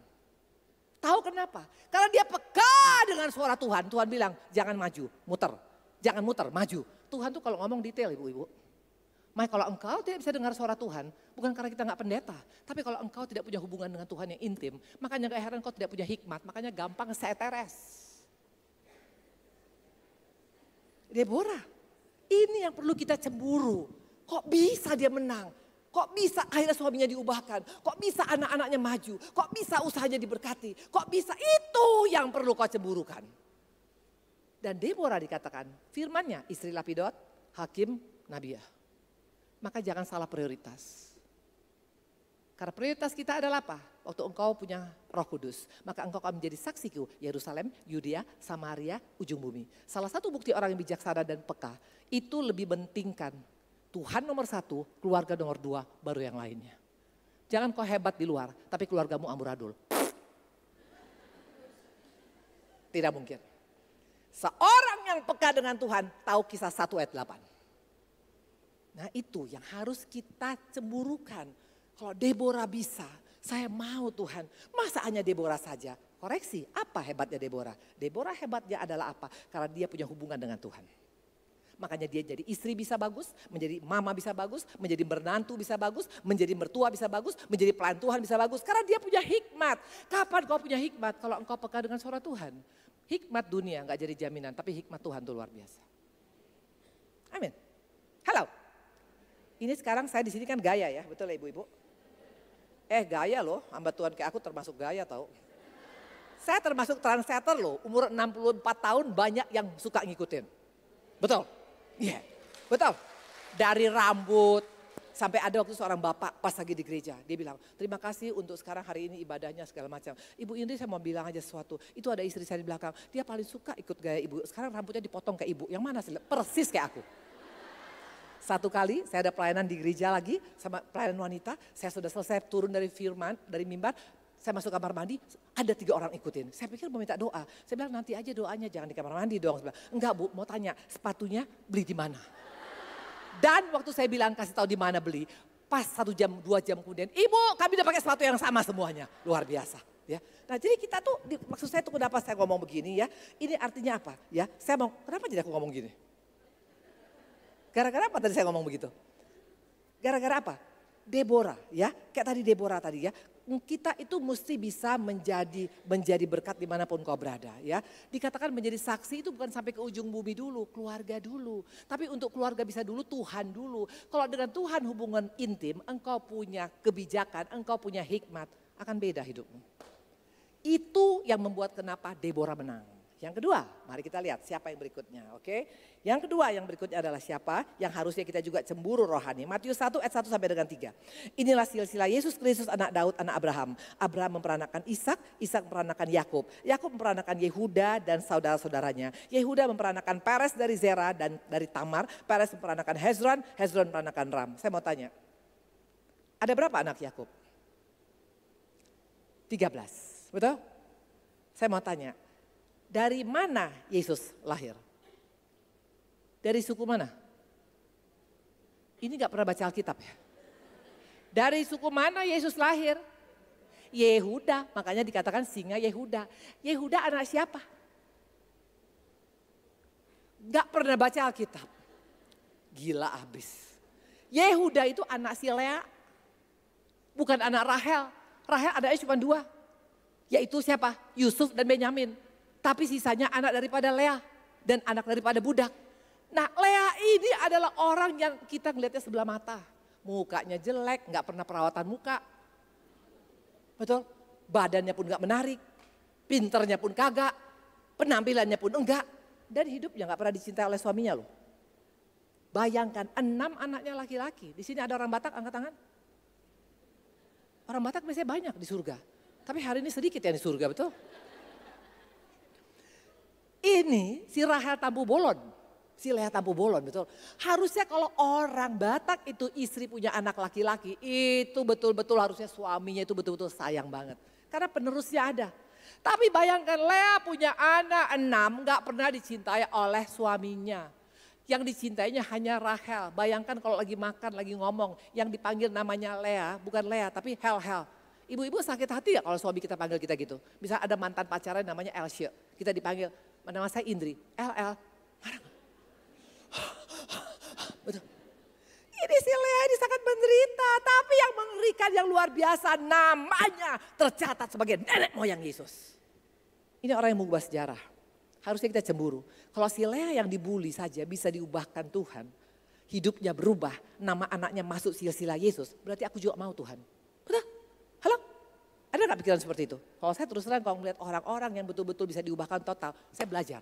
Tahu kenapa? Karena dia peka dengan suara Tuhan. Tuhan bilang, jangan maju, muter. Jangan muter, maju. Tuhan tuh kalau ngomong detail ibu-ibu. Makanya kalau engkau tidak bisa dengar suara Tuhan, bukan karena kita nggak pendeta. Tapi kalau engkau tidak punya hubungan dengan Tuhan yang intim, makanya gak heran engkau tidak punya hikmat. Makanya gampang seteres. Deborah, ini yang perlu kita cemburu. Kok bisa dia menang? Kok bisa akhirnya suaminya diubahkan? Kok bisa anak-anaknya maju? Kok bisa usahanya diberkati? Kok bisa? Itu yang perlu kau cemburukan. Dan Deborah dikatakan firmannya istri Lapidot, hakim Nabiah. Maka jangan salah prioritas. Karena prioritas kita adalah apa? Waktu engkau punya Roh Kudus, maka engkau akan menjadi saksiku Yerusalem, Yudea, Samaria, ujung bumi. Salah satu bukti orang yang bijaksana dan peka itu lebih pentingkan Tuhan nomor 1, keluarga nomor 2, baru yang lainnya. Jangan kau hebat di luar, tapi keluargamu amburadul. Tidak mungkin. Seorang yang peka dengan Tuhan tahu Kisah 1 ayat 8. Nah itu yang harus kita cemburukan. Kalau Deborah bisa, saya mau Tuhan. Masa hanya Deborah saja? Koreksi, apa hebatnya Deborah? Deborah hebatnya adalah apa? Karena dia punya hubungan dengan Tuhan. Makanya dia jadi istri bisa bagus, menjadi mama bisa bagus, menjadi menantu bisa bagus, menjadi mertua bisa bagus, menjadi pelayan Tuhan bisa bagus. Karena dia punya hikmat. Kapan kau punya hikmat? Kalau engkau peka dengan suara Tuhan. Hikmat dunia gak jadi jaminan, tapi hikmat Tuhan itu luar biasa. Amin. Halo. Ini sekarang saya di sini kan gaya ya, betul ya ibu-ibu? Gaya loh, hamba Tuhan kayak aku termasuk gaya tau. Saya termasuk trendsetter loh, umur 64 tahun banyak yang suka ngikutin. Betul? Iya, betul. Dari rambut, sampai ada waktu seorang bapak pas lagi di gereja. Dia bilang, terima kasih untuk sekarang hari ini ibadahnya segala macam. Ibu Indri saya mau bilang aja sesuatu, itu ada istri saya di belakang. Dia paling suka ikut gaya ibu, sekarang rambutnya dipotong kayak ibu. Yang mana sih? Persis kayak aku. Satu kali saya ada pelayanan di gereja lagi sama pelayanan wanita. Saya sudah selesai turun dari firman, dari mimbar. Saya masuk kamar mandi, ada 3 orang ikutin. Saya pikir mau minta doa. Saya bilang nanti aja doanya, jangan di kamar mandi dong. Saya bilang, enggak Bu, mau tanya sepatunya beli di mana. Dan waktu saya bilang kasih tahu di mana beli, pas 1 jam, 2 jam kemudian, Ibu kami udah pakai sepatu yang sama semuanya. Luar biasa. Ya. Nah jadi kita tuh, maksud saya tuh kenapa saya ngomong begini ya. Ini artinya apa ya, saya mau, kenapa jadi aku ngomong gini? Gara-gara apa tadi saya ngomong begitu? Gara-gara apa? Deborah ya, kayak tadi Deborah tadi ya. Kita itu mesti bisa menjadi berkat dimanapun kau berada ya. Dikatakan menjadi saksi itu bukan sampai ke ujung bumi dulu, keluarga dulu. Tapi untuk keluarga bisa dulu, Tuhan dulu. Kalau dengan Tuhan hubungan intim, engkau punya kebijakan, engkau punya hikmat, akan beda hidupmu. Itu yang membuat kenapa Deborah menang. Yang kedua, mari kita lihat siapa yang berikutnya, oke? Yang kedua yang berikutnya adalah siapa yang harusnya kita juga cemburu rohani. Matius 1 ayat 1 sampai dengan 3. Inilah silsilah Yesus Kristus anak Daud, anak Abraham. Abraham memperanakan Ishak, Ishak memperanakan Yakub. Yakub memperanakan Yehuda dan saudara-saudaranya. Yehuda memperanakan Peres dari Zera dan dari Tamar. Peres memperanakan Hezron, Hezron memperanakan Ram. Saya mau tanya, ada berapa anak Yakub? 13, betul? Saya mau tanya, dari mana Yesus lahir? Dari suku mana? Ini gak pernah baca Alkitab ya? Dari suku mana Yesus lahir? Yehuda, makanya dikatakan singa Yehuda. Yehuda anak siapa? Gak pernah baca Alkitab. Gila abis. Yehuda itu anak si Lea, bukan anak Rahel. Rahel anaknya cuma 2, yaitu siapa? Yusuf dan Benyamin. Tapi sisanya anak daripada Lea. dan anak daripada budak. Nah Lea ini adalah orang yang kita ngelihatnya sebelah mata. Mukanya jelek, gak pernah perawatan muka. Betul? Badannya pun gak menarik, pinternya pun kagak, penampilannya pun enggak. Dan hidupnya gak pernah dicintai oleh suaminya loh. Bayangkan 6 anaknya laki-laki. Di sini ada orang Batak, angkat tangan. Orang Batak biasanya banyak di surga. Tapi hari ini sedikit yang di surga, betul? Ini si Rahel Tampu Bolon. Si Lea Tampu Bolon, betul. Harusnya kalau orang Batak itu istri punya anak laki-laki. Itu betul-betul harusnya suaminya itu betul-betul sayang banget. Karena penerusnya ada. Tapi bayangkan Lea punya anak 6 gak pernah dicintai oleh suaminya. Yang dicintainya hanya Rahel. Bayangkan kalau lagi makan, lagi ngomong. Yang dipanggil namanya Lea, bukan Lea tapi Hel. Ibu-ibu sakit hati ya kalau suami kita panggil kita gitu. Bisa ada mantan pacaran namanya Elsya. Kita dipanggil, nama saya Indri. El. Betul. Ini si Lea ini sangat menderita. Tapi yang mengerikan yang luar biasa namanya tercatat sebagai nenek moyang Yesus. Ini orang yang mengubah sejarah. Harusnya kita cemburu. Kalau si Lea yang dibully saja bisa diubahkan Tuhan. Hidupnya berubah, nama anaknya masuk silsilah Yesus. Berarti aku juga mau Tuhan. Betul? Halo? Ada gak pikiran seperti itu? Kalau saya terus terang kalau melihat orang-orang yang betul-betul bisa diubahkan total, saya belajar.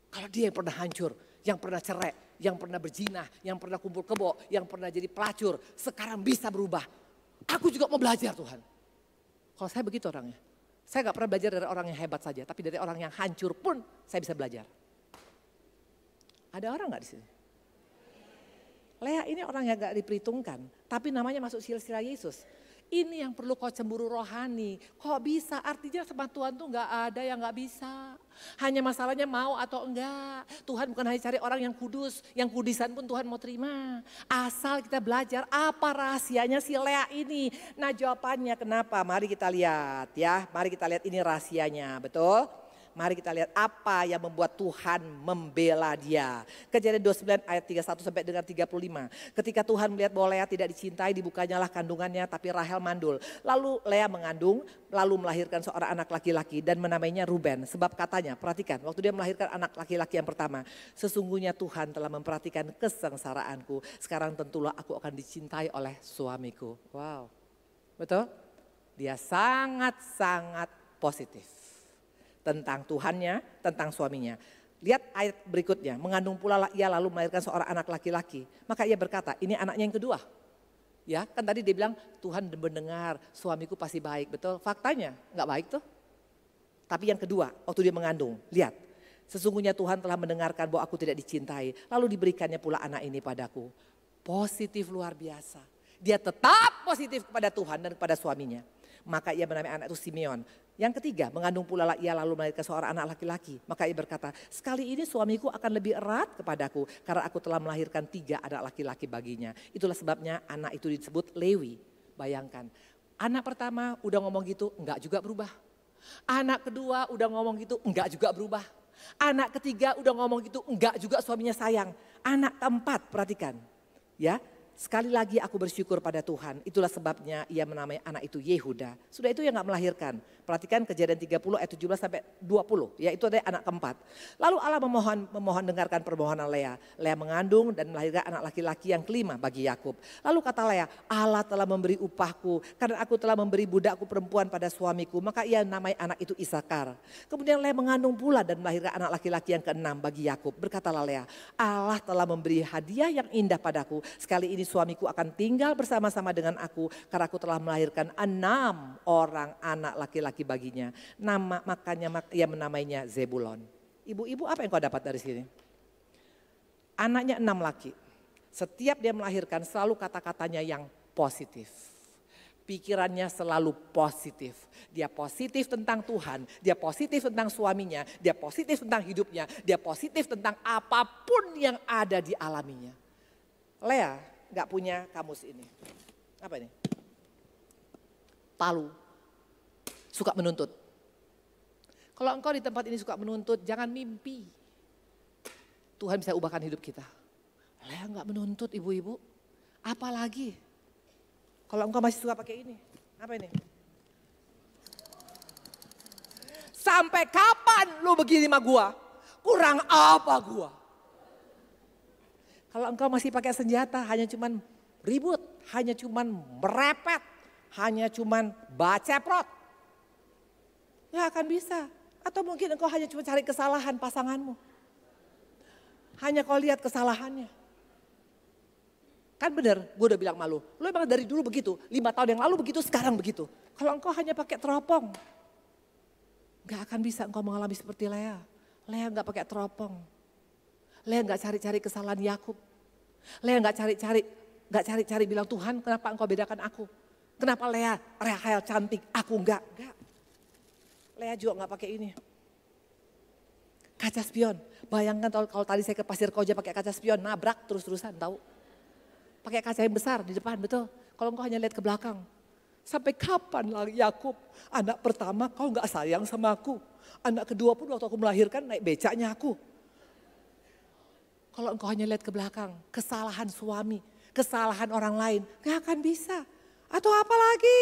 Kalau dia yang pernah hancur, yang pernah cerai, yang pernah berzina, yang pernah kumpul kebo, yang pernah jadi pelacur, sekarang bisa berubah. Aku juga mau belajar Tuhan. Kalau saya begitu orangnya. Saya gak pernah belajar dari orang yang hebat saja, tapi dari orang yang hancur pun saya bisa belajar. Ada orang gak di sini? Lea ini orang yang gak diperhitungkan, tapi namanya masuk silsilah Yesus. Ini yang perlu kau cemburu rohani. Kok bisa? Artinya sama Tuhan tuh gak ada yang gak bisa. Hanya masalahnya mau atau enggak. Tuhan bukan hanya cari orang yang kudus. Yang kudisan pun Tuhan mau terima. Asal kita belajar apa rahasianya si Lea ini. Nah jawabannya kenapa? Mari kita lihat ya. Mari kita lihat ini rahasianya, betul? Mari kita lihat apa yang membuat Tuhan membela dia. Kejadian 29 ayat 31 sampai dengan 35. Ketika Tuhan melihat bahwa Lea tidak dicintai, dibukanyalah kandungannya, tapi Rahel mandul. Lalu Lea mengandung, lalu melahirkan seorang anak laki-laki dan menamainya Ruben. Sebab katanya, perhatikan, waktu dia melahirkan anak laki-laki yang pertama, sesungguhnya Tuhan telah memperhatikan kesengsaraanku. Sekarang tentulah aku akan dicintai oleh suamiku. Wow, betul? Dia sangat-sangat positif. Tentang Tuhannya, tentang suaminya. Lihat ayat berikutnya, mengandung pula ia lalu melahirkan seorang anak laki-laki. Maka ia berkata, ini anaknya yang kedua. Ya, kan tadi dia bilang Tuhan mendengar suamiku pasti baik, betul? Faktanya nggak baik tuh. Tapi yang kedua, waktu dia mengandung, lihat. Sesungguhnya Tuhan telah mendengarkan bahwa aku tidak dicintai. Lalu diberikannya pula anak ini padaku. Positif luar biasa. Dia tetap positif kepada Tuhan dan kepada suaminya. Maka ia menamai anak itu Simeon. Yang ketiga, mengandung pula ia lalu melahirkan seorang anak laki-laki. Maka ia berkata, sekali ini suamiku akan lebih erat kepadaku karena aku telah melahirkan 3 anak laki-laki baginya. Itulah sebabnya anak itu disebut Lewi. Bayangkan, anak pertama udah ngomong gitu, enggak juga berubah. Anak kedua udah ngomong gitu, enggak juga berubah. Anak ketiga udah ngomong gitu, enggak juga suaminya sayang. Anak keempat, perhatikan, ya. Sekali lagi aku bersyukur pada Tuhan. Itulah sebabnya ia menamai anak itu Yehuda. Sudah itu yang gak melahirkan. Perhatikan Kejadian 30 ayat 17 sampai 20. Ya itu ada anak keempat. Lalu Allah memohon dengarkan permohonan Lea. Lea mengandung dan melahirkan anak laki-laki yang kelima bagi Yakub. Lalu kata Lea, Allah telah memberi upahku. Karena aku telah memberi budakku perempuan pada suamiku. Maka ia namai anak itu Isakar. Kemudian Lea mengandung pula dan melahirkan anak laki-laki yang keenam bagi Yakub. Berkatalah Lea, Allah telah memberi hadiah yang indah padaku. Sekali ini suamiku akan tinggal bersama-sama dengan aku karena aku telah melahirkan 6 orang anak laki-laki baginya. Makanya ia menamainya Zebulon. Ibu-ibu apa yang kau dapat dari sini? Anaknya 6 laki. Setiap dia melahirkan selalu kata-katanya yang positif. Pikirannya selalu positif. Dia positif tentang Tuhan, dia positif tentang suaminya, dia positif tentang hidupnya, dia positif tentang apapun yang ada di alaminya. Lea gak punya kamus ini. Apa ini? Palu. Suka menuntut. Kalau engkau di tempat ini suka menuntut, jangan mimpi. Tuhan bisa ubahkan hidup kita. Lea gak menuntut ibu-ibu. Apalagi kalau engkau masih suka pakai ini. Apa ini? Sampai kapan lu begini sama gua? kurang apa gua? Kalau engkau masih pakai senjata hanya cuman ribut, hanya cuman merepet, hanya cuman baceprot. Nggak akan bisa. Atau mungkin engkau hanya cuma cari kesalahan pasanganmu. Hanya kau lihat kesalahannya. Kan bener, gue udah bilang malu. Lu emang dari dulu begitu, 5 tahun yang lalu begitu, sekarang begitu. Kalau engkau hanya pakai teropong, gak akan bisa engkau mengalami seperti Lea. Lea gak pakai teropong. Lea gak cari-cari kesalahan Yakub. Lea gak cari-cari bilang, Tuhan kenapa engkau bedakan aku? Kenapa Lea Rahel cantik, aku enggak? Enggak. Lea juga gak pakai ini. Kaca spion. Bayangkan kalau tadi saya ke Pasir Koja pakai kaca spion, nabrak terus-terusan tahu. Pakai kaca yang besar di depan, betul. Kalau engkau hanya lihat ke belakang. Sampai kapan lagi Yakub? Anak pertama kau gak sayang sama aku. Anak kedua pun waktu aku melahirkan naik becaknya aku. Kalau engkau hanya lihat ke belakang, kesalahan suami, kesalahan orang lain, gak akan bisa. Atau apa lagi?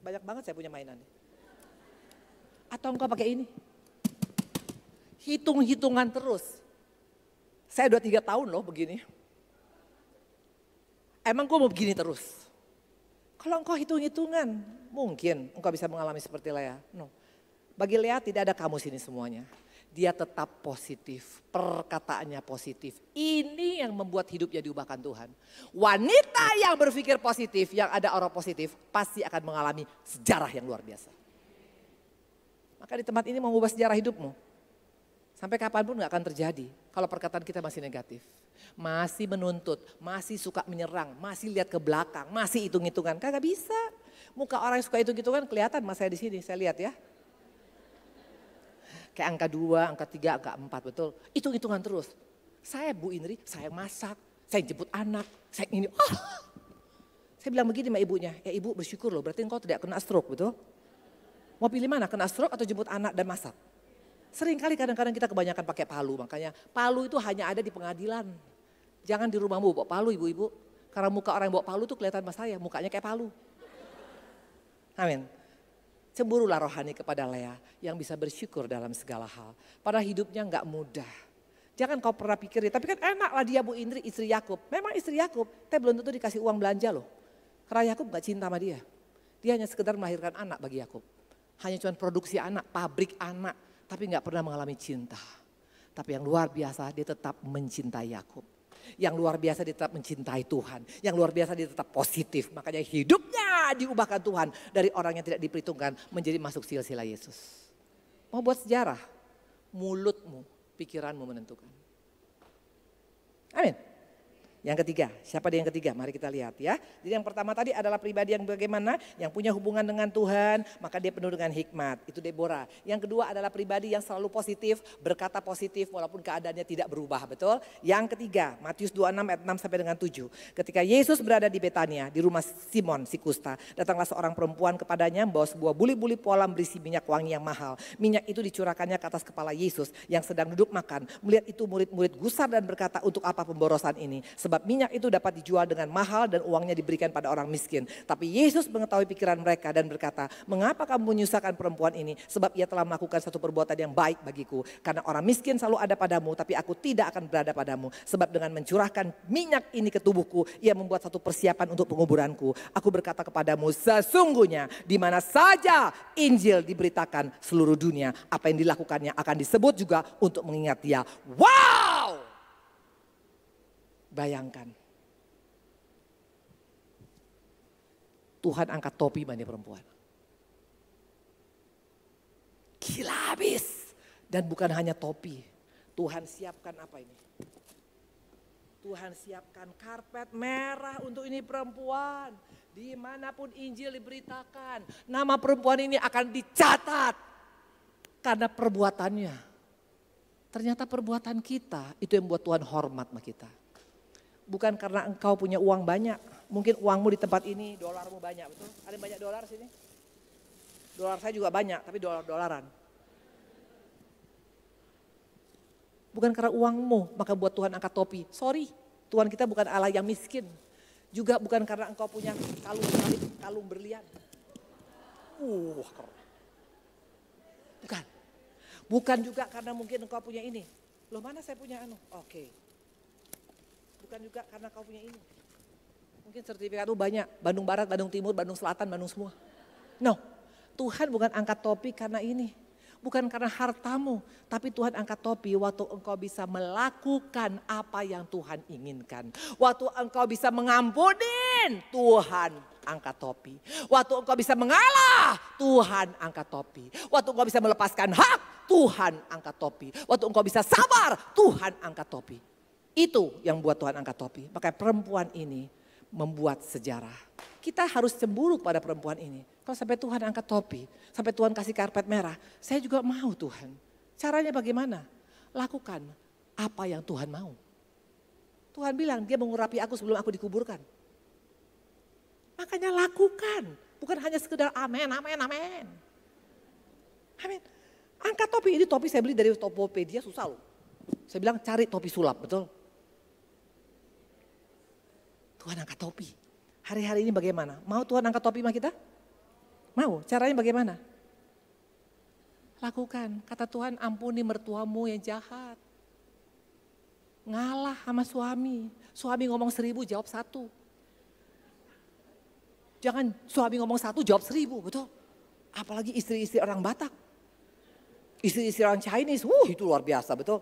Banyak banget saya punya mainan. Atau engkau pakai ini. Hitung-hitungan terus. Saya udah 3 tahun loh begini. Emang gue mau begini terus? Kalau engkau hitung-hitungan, mungkin engkau bisa mengalami seperti Lea. No. Bagi Lea tidak ada kamu sini semuanya. Dia tetap positif, perkataannya positif. Ini yang membuat hidupnya diubahkan Tuhan. Wanita yang berpikir positif, yang ada aura positif, pasti akan mengalami sejarah yang luar biasa. Maka di tempat ini mau mengubah sejarah hidupmu. Sampai kapanpun gak akan terjadi kalau perkataan kita masih negatif. Masih menuntut, masih suka menyerang, masih lihat ke belakang, masih hitung-hitungan. Kagak bisa. Muka orang yang suka hitung-hitungan kelihatan mas saya di sini, saya lihat ya. Kayak angka 2, angka 3, angka 4, betul. Hitung-hitungan terus. Saya Bu Indri, saya masak, saya jemput anak, saya ini. Saya bilang begini sama ibunya, ya ibu bersyukur loh berarti engkau tidak kena stroke, betul. Mau pilih mana, kena stroke atau jemput anak dan masak? Sering kali kadang-kadang kita kebanyakan pakai palu, makanya palu itu hanya ada di pengadilan. Jangan di rumahmu bawa palu ibu-ibu, karena muka orang yang bawa palu tuh kelihatan mas saya, mukanya kayak palu. Amin. Cemburulah rohani kepada Lea yang bisa bersyukur dalam segala hal. Pada hidupnya nggak mudah. Jangan kau pernah pikirin, tapi kan enaklah dia Bu Indri istri Yakub. Memang istri Yakub, tapi belum tentu dikasih uang belanja loh. Karena Yakub nggak cinta sama dia. Dia hanya sekedar melahirkan anak bagi Yakub. Hanya cuma produksi anak, pabrik anak. Tapi nggak pernah mengalami cinta. Tapi yang luar biasa dia tetap mencintai Yakub. Yang luar biasa dia tetap mencintai Tuhan. Yang luar biasa dia tetap positif. Makanya hidupnya diubahkan Tuhan. Dari orang yang tidak diperhitungkan menjadi masuk silsilah Yesus. Mau buat sejarah? Mulutmu, pikiranmu menentukan. Amin. Yang ketiga, siapa dia yang ketiga? Mari kita lihat ya. Jadi yang pertama tadi adalah pribadi yang bagaimana? Yang punya hubungan dengan Tuhan, maka dia penuh dengan hikmat. Itu Deborah. Yang kedua adalah pribadi yang selalu positif, berkata positif walaupun keadaannya tidak berubah, betul? Yang ketiga, Matius 26 ayat 6 sampai dengan 7. Ketika Yesus berada di Betania, di rumah Simon si kusta, datanglah seorang perempuan kepadanya membawa sebuah buli-buli polam berisi minyak wangi yang mahal. Minyak itu dicurahkannya ke atas kepala Yesus yang sedang duduk makan. Melihat itu murid-murid gusar dan berkata, untuk apa pemborosan ini? Sebab minyak itu dapat dijual dengan mahal dan uangnya diberikan pada orang miskin. Tapi Yesus mengetahui pikiran mereka dan berkata, mengapa kamu menyusahkan perempuan ini? Sebab ia telah melakukan satu perbuatan yang baik bagiku. Karena orang miskin selalu ada padamu, tapi aku tidak akan berada padamu. Sebab dengan mencurahkan minyak ini ke tubuhku, ia membuat satu persiapan untuk penguburanku. Aku berkata kepadamu, sesungguhnya di mana saja Injil diberitakan seluruh dunia, apa yang dilakukannya akan disebut juga untuk mengingat dia. Wow! Bayangkan. Tuhan angkat topi bagi perempuan. Gila habis. Dan bukan hanya topi. Tuhan siapkan apa ini? Tuhan siapkan karpet merah untuk ini perempuan. Dimanapun Injil diberitakan. Nama perempuan ini akan dicatat. Karena perbuatannya. Ternyata perbuatan kita itu yang membuat Tuhan hormat sama kita. Bukan karena engkau punya uang banyak. Mungkin uangmu di tempat ini, dolarmu banyak, betul? Ada yang banyak dolar sini? Dolar saya juga banyak, tapi dolar-dolaran. Bukan karena uangmu, maka buat Tuhan angkat topi. Sorry, Tuhan kita bukan Allah yang miskin. Juga bukan karena engkau punya kalung berlian. Keren. Bukan. Bukan juga karena mungkin engkau punya ini. Loh mana saya punya anu? Oke. Bukan juga karena kau punya ini. Mungkin sertifikat itu banyak. Bandung Barat, Bandung Timur, Bandung Selatan, Bandung semua. No, Tuhan bukan angkat topi karena ini. Bukan karena hartamu, tapi Tuhan angkat topi waktu engkau bisa melakukan apa yang Tuhan inginkan. Waktu engkau bisa mengampunin, Tuhan angkat topi. Waktu engkau bisa mengalah, Tuhan angkat topi. Waktu engkau bisa melepaskan hak, Tuhan angkat topi. Waktu engkau bisa sabar, Tuhan angkat topi. Itu yang buat Tuhan angkat topi. Makanya perempuan ini membuat sejarah. Kita harus cemburu pada perempuan ini. Kalau sampai Tuhan angkat topi, sampai Tuhan kasih karpet merah, saya juga mau Tuhan. Caranya bagaimana? Lakukan apa yang Tuhan mau. Tuhan bilang dia mengurapi aku sebelum aku dikuburkan. Makanya lakukan, bukan hanya sekedar amin, amin, amin. Amin. Angkat topi, ini topi saya beli dari Tokopedia susah loh. Saya bilang cari topi sulap, betul? Tuhan angkat topi. Hari-hari ini bagaimana? Mau Tuhan angkat topi sama kita? Mau, caranya bagaimana? Lakukan, kata Tuhan ampuni mertuamu yang jahat. Ngalah sama suami. Suami ngomong 1000 jawab 1. Jangan suami ngomong 1 jawab 1000, betul? Apalagi istri-istri orang Batak. Istri-istri orang Chinese, itu luar biasa, betul?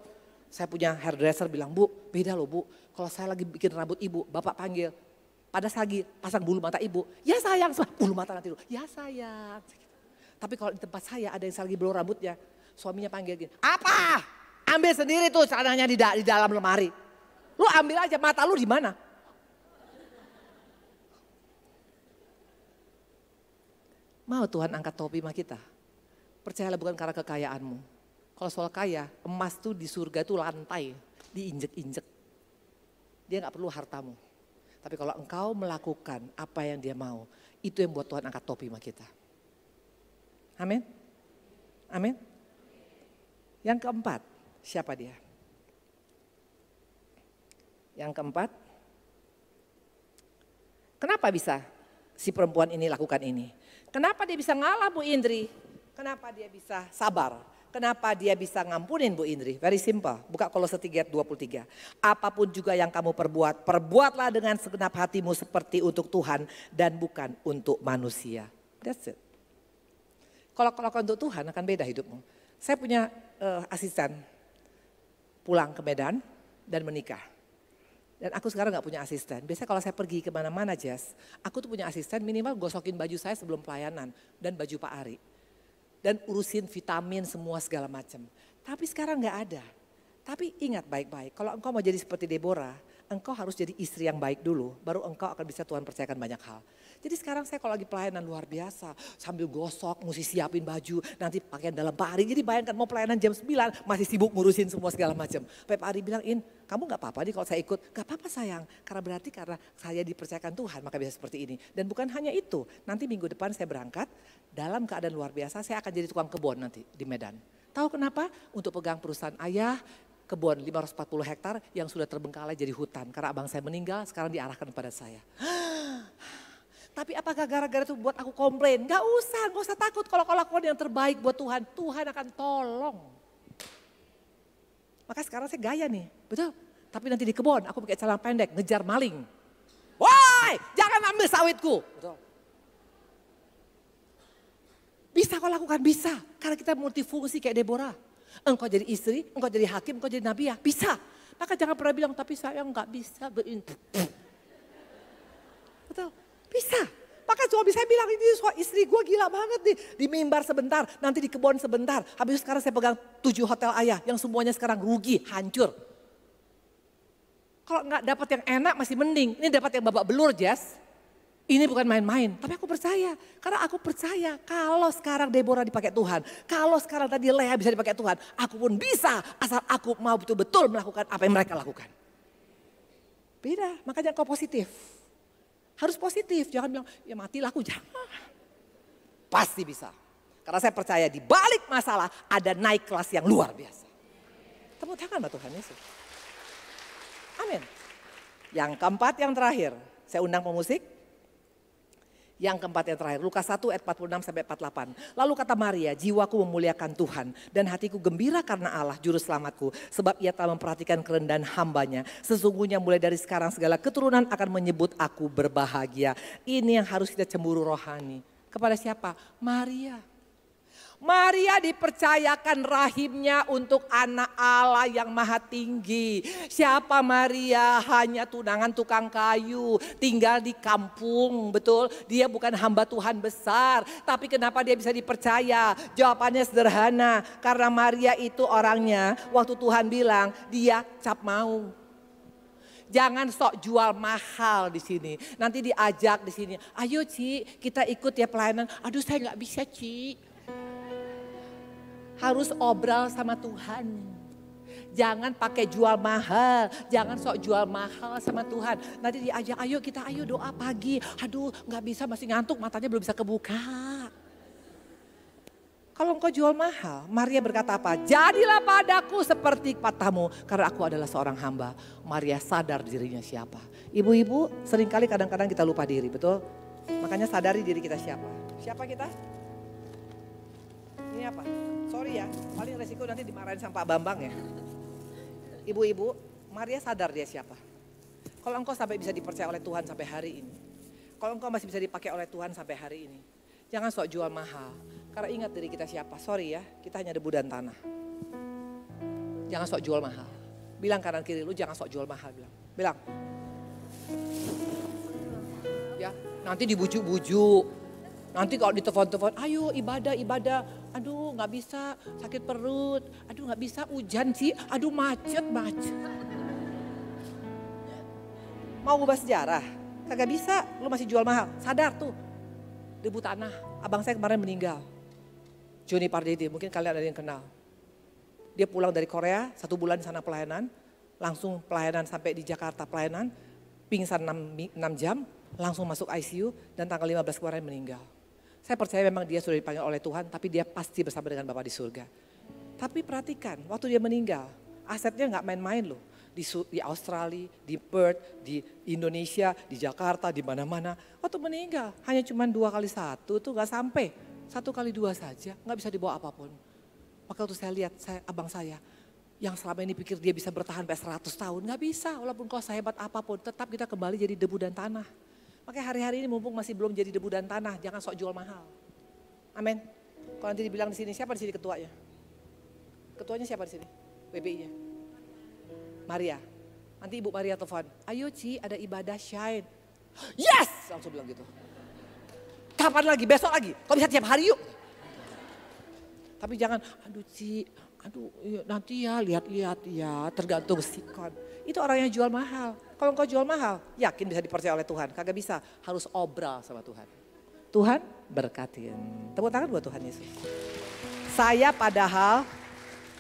Saya punya hairdresser bilang, Bu beda loh Bu. Kalau saya lagi bikin rambut ibu, bapak panggil. Pada lagi pasang bulu mata ibu, ya sayang, bulu mata nanti dulu, ya sayang. Tapi kalau di tempat saya ada yang lagi blow rambutnya, suaminya panggil gini, apa? Ambil sendiri tuh celananya di dalam lemari. Lu ambil aja, mata lu di mana? Mau Tuhan angkat topi sama kita? Percayalah bukan karena kekayaanmu. Kalau soal kaya, emas tuh di surga tuh lantai, diinjek-injek. Dia gak perlu hartamu. Tapi kalau engkau melakukan apa yang dia mau, itu yang buat Tuhan angkat topi sama kita. Amin. Amin. Yang keempat, siapa dia? Yang keempat, kenapa bisa si perempuan ini lakukan ini? Kenapa dia bisa ngalah Bu Indri? Kenapa dia bisa sabar? Kenapa dia bisa ngampunin Bu Indri? Very simple. Buka Kolose 3:23. Apapun juga yang kamu perbuat, perbuatlah dengan segenap hatimu seperti untuk Tuhan dan bukan untuk manusia. That's it. Kalau untuk Tuhan akan beda hidupmu. Saya punya asisten pulang ke Medan dan menikah. Dan aku sekarang gak punya asisten. Biasanya kalau saya pergi kemana-mana Jess, aku tuh punya asisten minimal gosokin baju saya sebelum pelayanan dan baju Pak Ari. Dan urusin vitamin semua segala macam. Tapi sekarang gak ada. Tapi ingat baik-baik, kalau engkau mau jadi seperti Deborah, engkau harus jadi istri yang baik dulu, baru engkau akan bisa Tuhan percayakan banyak hal. Jadi sekarang saya kalau lagi pelayanan luar biasa, sambil gosok, mesti siapin baju, nanti pakaian dalam Pak Ari. Jadi bayangkan mau pelayanan jam 9, masih sibuk ngurusin semua segala macam. Pak Ari bilang, kamu gak apa-apa nih kalau saya ikut. Gak apa-apa sayang, karena berarti karena saya dipercayakan Tuhan maka bisa seperti ini. Dan bukan hanya itu, nanti minggu depan saya berangkat, dalam keadaan luar biasa saya akan jadi tukang kebun nanti di Medan. Tahu kenapa? Untuk pegang perusahaan ayah, kebun 540 hektar yang sudah terbengkalai jadi hutan. Karena abang saya meninggal, sekarang diarahkan kepada saya. Tapi apakah gara-gara itu buat aku komplain? Gak usah takut. Kalau kau lakukan yang terbaik buat Tuhan, Tuhan akan tolong. Maka sekarang saya gaya nih, betul. Tapi nanti di kebun aku pakai celana pendek, ngejar maling. Woi, jangan ambil sawitku. Betul. Bisa kau lakukan, bisa. Karena kita multifungsi kayak Deborah. Engkau jadi istri, engkau jadi hakim, engkau jadi nabi ya, bisa. Maka jangan pernah bilang, tapi saya nggak bisa. Betul, bisa. Maka suami saya bilang, ini istri gue gila banget nih. Di mimbar sebentar, nanti di kebun sebentar. Habis itu sekarang saya pegang 7 hotel ayah yang semuanya sekarang rugi, hancur. Kalau nggak dapat yang enak masih mending. Ini dapat yang babak belur, Jess. Ini bukan main-main, tapi aku percaya. Karena aku percaya kalau sekarang Deborah dipakai Tuhan. Kalau sekarang tadi Leah bisa dipakai Tuhan. Aku pun bisa asal aku mau betul-betul melakukan apa yang mereka lakukan. Beda, makanya kau positif. Harus positif, jangan bilang ya matilah aku, jangan. Pasti bisa. Karena saya percaya di balik masalah ada naik kelas yang luar biasa. Tepuk tangan buat Tuhan Yesus. Amin. Yang keempat, yang terakhir, saya undang pemusik. Yang keempat yang terakhir, Lukas 1 ayat 46 sampai 48. Lalu kata Maria, jiwaku memuliakan Tuhan dan hatiku gembira karena Allah juru selamatku. Sebab ia telah memperhatikan kerendahan hambanya. Sesungguhnya mulai dari sekarang segala keturunan akan menyebut aku berbahagia. Ini yang harus kita cemburu rohani. Kepada siapa? Maria. Maria dipercayakan rahimnya untuk anak Allah yang maha tinggi. Siapa Maria? Hanya tunangan tukang kayu, tinggal di kampung, betul? Dia bukan hamba Tuhan besar, tapi kenapa dia bisa dipercaya? Jawabannya sederhana, karena Maria itu orangnya waktu Tuhan bilang dia cap mau. Jangan sok jual mahal di sini. Nanti diajak di sini. Ayo Ci, kita ikut ya pelayanan. Aduh saya nggak bisa Ci. Harus obral sama Tuhan. Jangan pakai jual mahal. Jangan sok jual mahal sama Tuhan. Nanti diajak, ayo doa pagi. Aduh gak bisa, masih ngantuk, matanya belum bisa kebuka. Kalau engkau jual mahal, Maria berkata apa? Jadilah padaku seperti katamu, karena aku adalah seorang hamba. Maria sadar dirinya siapa. Ibu-ibu seringkali kadang-kadang kita lupa diri, betul? Makanya sadari diri kita siapa. Siapa kita? Ini apa? Sorry ya, paling resiko nanti dimarahin sama Pak Bambang ya. Ibu-ibu, Maria sadar dia siapa. Kalau engkau sampai bisa dipercaya oleh Tuhan sampai hari ini. Kalau engkau masih bisa dipakai oleh Tuhan sampai hari ini. Jangan sok jual mahal. Karena ingat diri kita siapa. Sorry ya, kita hanya debu dan tanah. Jangan sok jual mahal. Bilang kanan kiri lu jangan sok jual mahal. Bilang. Ya, nanti dibujuk-bujuk. Nanti kalau ditelepon-telepon, ayo ibadah. Aduh gak bisa, sakit perut. Aduh gak bisa, hujan sih. Aduh macet. Mau ubah sejarah? Kagak bisa, lu masih jual mahal. Sadar tuh, debu tanah. Abang saya kemarin meninggal. Joni Pardede, mungkin kalian ada yang kenal. Dia pulang dari Korea, 1 bulan di sana pelayanan. Langsung pelayanan sampai di Jakarta pelayanan. Pingsan 6 jam, langsung masuk ICU. Dan tanggal 15 kemarin meninggal. Saya percaya memang dia sudah dipanggil oleh Tuhan, tapi dia pasti bersama dengan Bapa di surga. Tapi perhatikan, waktu dia meninggal, asetnya gak main-main loh. Di Australia, di Perth, di Indonesia, di Jakarta, di mana-mana. Waktu meninggal, hanya cuma 2 kali 1 tuh gak sampai. 1 kali 2 saja, gak bisa dibawa apapun. Maka waktu saya lihat, abang saya, yang selama ini pikir dia bisa bertahan sampai 100 tahun, gak bisa. Walaupun kau sehebat apapun, tetap kita kembali jadi debu dan tanah. Makanya hari-hari ini mumpung masih belum jadi debu dan tanah, jangan sok jual mahal. Amin. Kalau nanti dibilang di sini, siapa di sini ketuanya? Ketuanya siapa di sini? WBI-nya. Maria. Nanti Ibu Maria telepon, ayo Ci ada ibadah Shine. Yes! Langsung bilang gitu. Kapan lagi? Besok lagi? Kau bisa tiap hari yuk. Tapi jangan, aduh Ci, nanti ya lihat-lihat ya, tergantung sikon. Itu orang yang jual mahal. Kalau engkau jual mahal, yakin bisa dipercaya oleh Tuhan. Kagak bisa, harus obral sama Tuhan. Tuhan berkatin. Tepuk tangan buat Tuhan Yesus. Saya padahal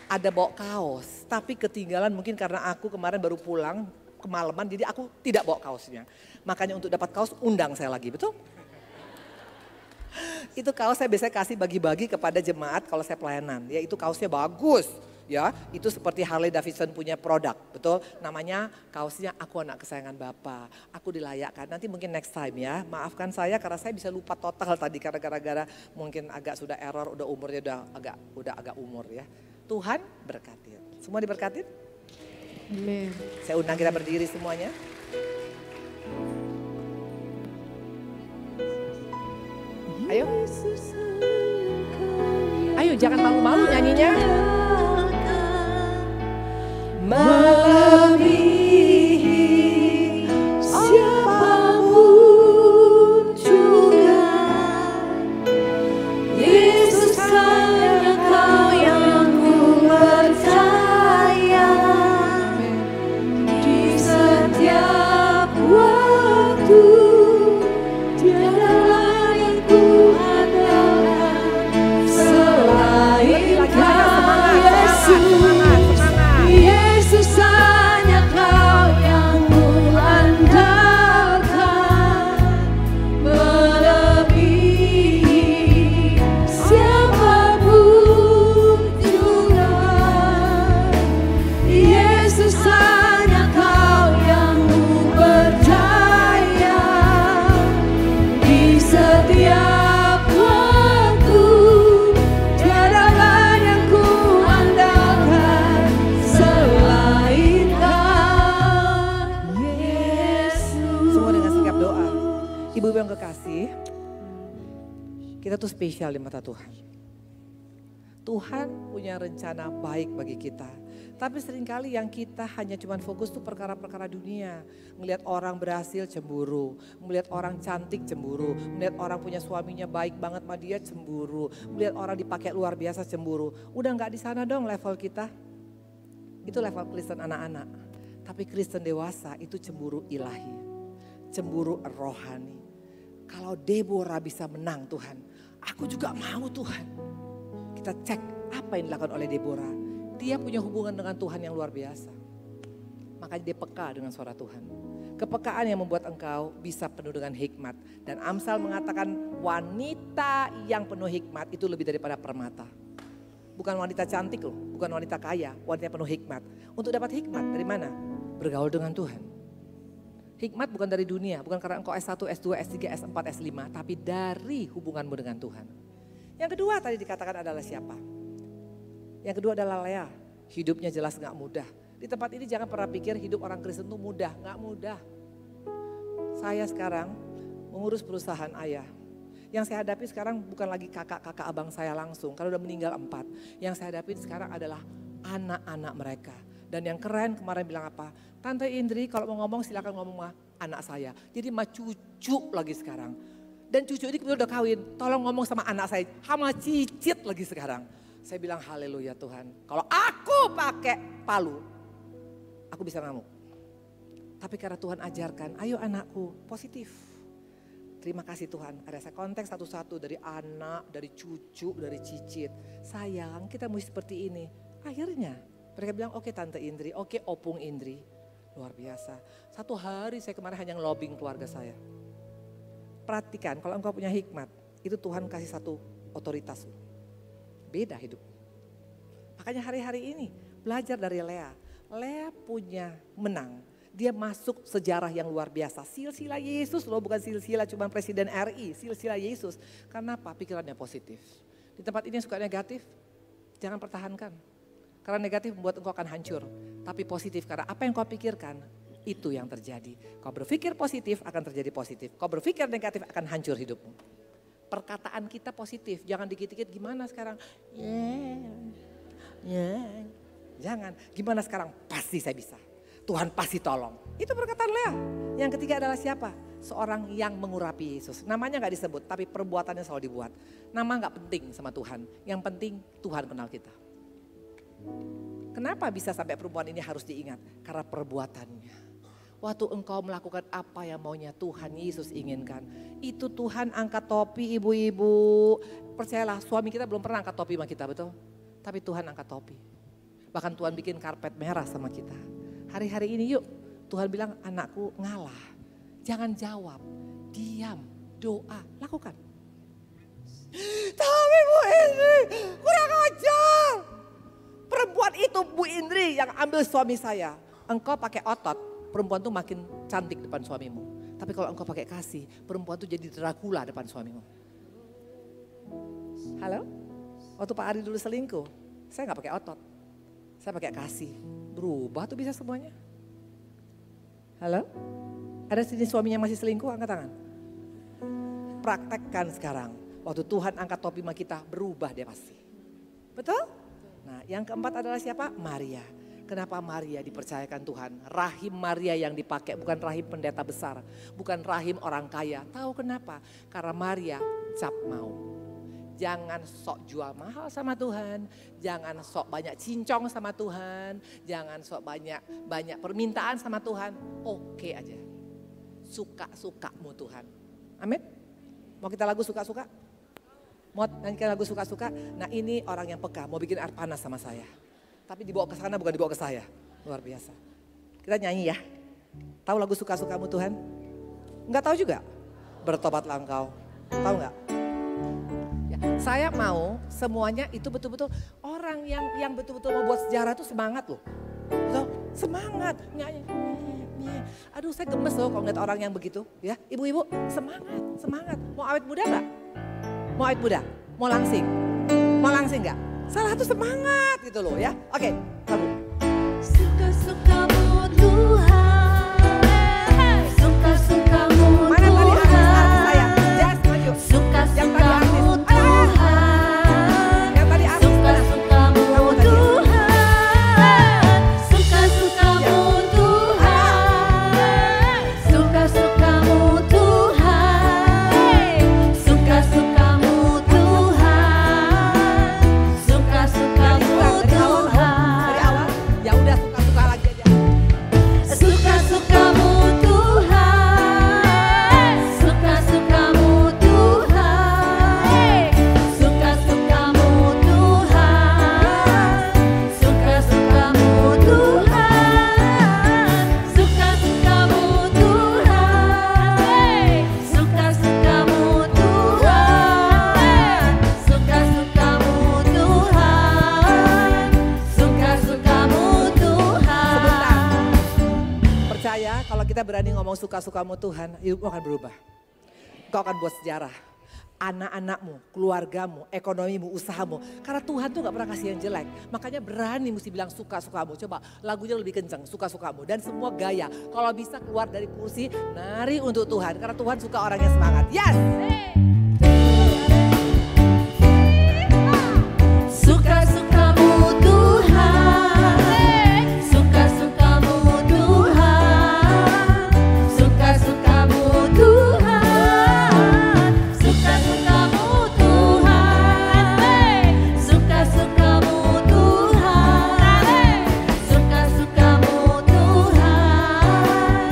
ada bawa kaos, tapi ketinggalan mungkin karena aku kemarin baru pulang kemalaman, jadi aku tidak bawa kaosnya. Makanya untuk dapat kaos undang saya lagi, betul? Itu kaos saya biasanya kasih bagi-bagi kepada jemaat kalau saya pelayanan. Ya itu kaosnya bagus. Ya, itu seperti Harley Davidson punya produk, betul? Namanya kaosnya Aku Anak Kesayangan Bapa. Aku dilayakkan. Nanti mungkin next time ya. Maafkan saya karena saya bisa lupa total tadi karena gara-gara mungkin agak sudah error, udah umurnya udah agak umur ya. Tuhan berkati. Semua diberkatin? Amin. Saya undang kita berdiri semuanya. Ayo. Ayo jangan malu-malu nyanyinya. Melebihi siapapun juga, Yesus hanya Kau yang ku percaya. Di setiap waktu tiada lain ku andalkan selain Kau, Yesus. Yesus Kita tuh spesial di mata Tuhan. Tuhan punya rencana baik bagi kita. Tapi seringkali yang kita hanya cuma fokus tuh perkara-perkara dunia. Melihat orang berhasil cemburu. Melihat orang cantik cemburu. Melihat orang punya suaminya baik banget sama dia cemburu. Melihat orang dipakai luar biasa cemburu. Udah gak di sana dong level kita. Itu level Kristen anak-anak. Tapi Kristen dewasa itu cemburu ilahi. Cemburu rohani. Kalau Deborah bisa menang Tuhan, aku juga mau Tuhan. Kita cek apa yang dilakukan oleh Deborah. Dia punya hubungan dengan Tuhan yang luar biasa. Makanya dia peka dengan suara Tuhan. Kepekaan yang membuat engkau bisa penuh dengan hikmat. Dan Amsal mengatakan wanita yang penuh hikmat itu lebih daripada permata. Bukan wanita cantik loh, bukan wanita kaya, wanita penuh hikmat. Untuk dapat hikmat dari mana? Bergaul dengan Tuhan. Hikmat bukan dari dunia, bukan karena engkau S1, S2, S3, S4, S5, tapi dari hubunganmu dengan Tuhan. Yang kedua tadi dikatakan adalah siapa? Yang kedua adalah Lea, hidupnya jelas gak mudah. Di tempat ini jangan pernah pikir hidup orang Kristen itu mudah, gak mudah. Saya sekarang mengurus perusahaan ayah. Yang saya hadapi sekarang bukan lagi kakak-kakak abang saya langsung, karena udah meninggal 4. Yang saya hadapi sekarang adalah anak-anak mereka. Dan yang keren kemarin bilang apa? Tante Indri kalau mau ngomong silakan ngomong sama anak saya. Jadi sama cucu lagi sekarang. Dan cucu ini kebetulan udah kawin. Tolong ngomong sama anak saya. Sama cicit lagi sekarang. Saya bilang haleluya Tuhan. Kalau aku pakai palu, aku bisa ngamuk. Tapi karena Tuhan ajarkan, ayo anakku positif. Terima kasih Tuhan. Ada saya konteks satu-satu dari anak, dari cucu, dari cicit. Sayang kita mesti seperti ini. Akhirnya mereka bilang oke Tante Indri, oke Opung Indri. Luar biasa. Satu hari saya kemarin hanya ngelobbying keluarga saya. Perhatikan kalau engkau punya hikmat, itu Tuhan kasih satu otoritas. Beda hidup. Makanya hari-hari ini belajar dari Lea. Lea punya menang. Dia masuk sejarah yang luar biasa. Silsilah Yesus loh, bukan silsilah cuma Presiden RI. Silsilah Yesus. Karena apa? Pikirannya positif. Di tempat ini yang suka negatif, jangan pertahankan. Karena negatif membuat engkau akan hancur. Tapi positif karena apa yang kau pikirkan itu yang terjadi. Kau berpikir positif akan terjadi positif. Kau berpikir negatif akan hancur hidupmu. Perkataan kita positif. Jangan dikit-dikit gimana sekarang. Jangan. Gimana sekarang? Pasti saya bisa. Tuhan pasti tolong. Itu perkataan Lea. Yang ketiga adalah siapa? Seorang yang mengurapi Yesus. Namanya gak disebut tapi perbuatannya selalu dibuat. Nama gak penting sama Tuhan. Yang penting Tuhan kenal kita. Kenapa bisa sampai perempuan ini harus diingat? Karena perbuatannya. Waktu engkau melakukan apa yang maunya Tuhan Yesus inginkan. Itu Tuhan angkat topi ibu-ibu. Percayalah suami kita belum pernah angkat topi sama kita betul. Tapi Tuhan angkat topi. Bahkan Tuhan bikin karpet merah sama kita. Hari-hari ini yuk Tuhan bilang anakku ngalah. Jangan jawab, diam, doa, lakukan. Tapi Bu Indri kurang ajar. Perempuan itu Bu Indri yang ambil suami saya. Engkau pakai otot, perempuan tuh makin cantik depan suamimu. Tapi kalau engkau pakai kasih, perempuan tuh jadi Dracula depan suamimu. Halo? Waktu Pak Ari dulu selingkuh, saya gak pakai otot. Saya pakai kasih. Berubah tuh bisa semuanya. Halo? Ada sini suaminya masih selingkuh, angkat tangan. Praktekkan sekarang. Waktu Tuhan angkat topi sama kita, berubah dia pasti. Betul? Nah yang keempat adalah siapa? Maria. Kenapa Maria dipercayakan Tuhan? Rahim Maria yang dipakai bukan rahim pendeta besar. Bukan rahim orang kaya. Tahu kenapa? Karena Maria cap mau. Jangan sok jual mahal sama Tuhan. Jangan sok banyak cincong sama Tuhan. Jangan sok banyak permintaan sama Tuhan. Oke aja. Suka-sukamu Tuhan. Amin. Mau kita lagu suka-suka? Mau nyanyikan lagu suka-suka? Nah ini orang yang peka, mau bikin air panas sama saya. Tapi dibawa ke sana bukan dibawa ke saya. Luar biasa. Kita nyanyi ya. Tahu lagu suka-sukamu Tuhan? Enggak tahu juga? Bertobatlah engkau. Tahu enggak? Ya, saya mau semuanya itu betul-betul orang yang betul-betul mau buat sejarah itu semangat loh. Betul? Semangat. Nyanyi. Aduh saya gemes loh kalau ngeliat orang yang begitu. Ya, ibu-ibu semangat. Mau awet muda enggak? Mau awet muda? Mau langsing? Mau langsing enggak? Salah satu semangat gitu loh ya. Oke, lagu. Suka-sukamu Tuhan, suka-sukamu Mana tadi artis saya? Jazz maju. Suka Suka-sukamu Tuhan, Yang tadi artis mana? suka-sukamu Kamu tadi. Tuhan, suka-sukamu Tuhan, suka-sukamu Tuhan, suka-sukamu Tuhan, suka-sukamu Dari awal, ya udah suka-suka lagi aja. Suka-sukamu Tuhan, suka-sukamu Tuhan, suka-sukamu Tuhan, suka-sukamu Tuhan, suka-sukamu Tuhan, suka-sukamu Tuhan, suka-sukamu Tuhan, suka-sukamu Tuhan. Percaya kalau kita berani ngomong suka-sukamu Tuhan, hidupmu akan berubah. Kau akan buat sejarah. Anak-anakmu, keluargamu, ekonomimu, usahamu. Karena Tuhan tuh gak pernah kasih yang jelek. Makanya berani mesti bilang suka-sukamu. Coba lagunya lebih kencang, suka-sukamu. Dan semua gaya. Kalau bisa keluar dari kursi, nari untuk Tuhan. Karena Tuhan suka orang yang semangat. Yes! Suka-sukamu Tuhan, suka-sukamu Tuhan, suka-sukamu Tuhan, suka-sukamu Tuhan, suka-sukamu Tuhan, suka-sukamu Tuhan,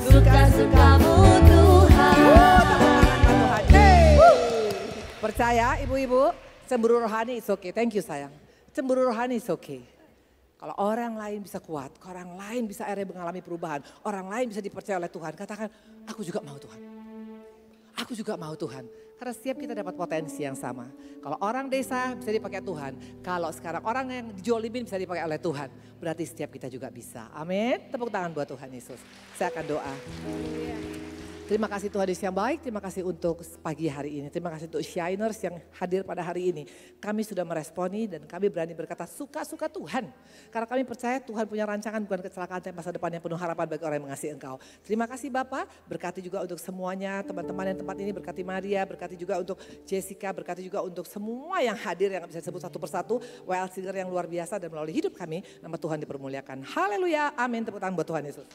suka-sukamu Tuhan. Percaya ibu-ibu, cemburu rohani it's okay. Thank you sayang. Cemburu rohani it's okay. Kalau orang lain bisa kuat, orang lain bisa akhirnya mengalami perubahan, orang lain bisa dipercaya oleh Tuhan, katakan aku juga mau Tuhan. Aku juga mau Tuhan. Karena setiap kita dapat potensi yang sama. Kalau orang desa bisa dipakai Tuhan. Kalau sekarang orang yang dijolimin bisa dipakai oleh Tuhan. Berarti setiap kita juga bisa. Amin. Tepuk tangan buat Tuhan Yesus. Saya akan doa. Terima kasih Tuhan Yesus yang baik, terima kasih untuk pagi hari ini. Terima kasih untuk Shiners yang hadir pada hari ini. Kami sudah meresponi dan kami berani berkata suka-suka Tuhan. Karena kami percaya Tuhan punya rancangan bukan kecelakaan, tapi masa depan yang penuh harapan bagi orang yang mengasihi Engkau. Terima kasih Bapak, berkati juga untuk semuanya, teman-teman yang tempat ini, berkati Maria, berkati juga untuk Jessica, berkati juga untuk semua yang hadir yang bisa disebut satu persatu. WL Singer yang luar biasa dan melalui hidup kami, nama Tuhan dipermuliakan. Haleluya, amin, tepuk tangan buat Tuhan Yesus.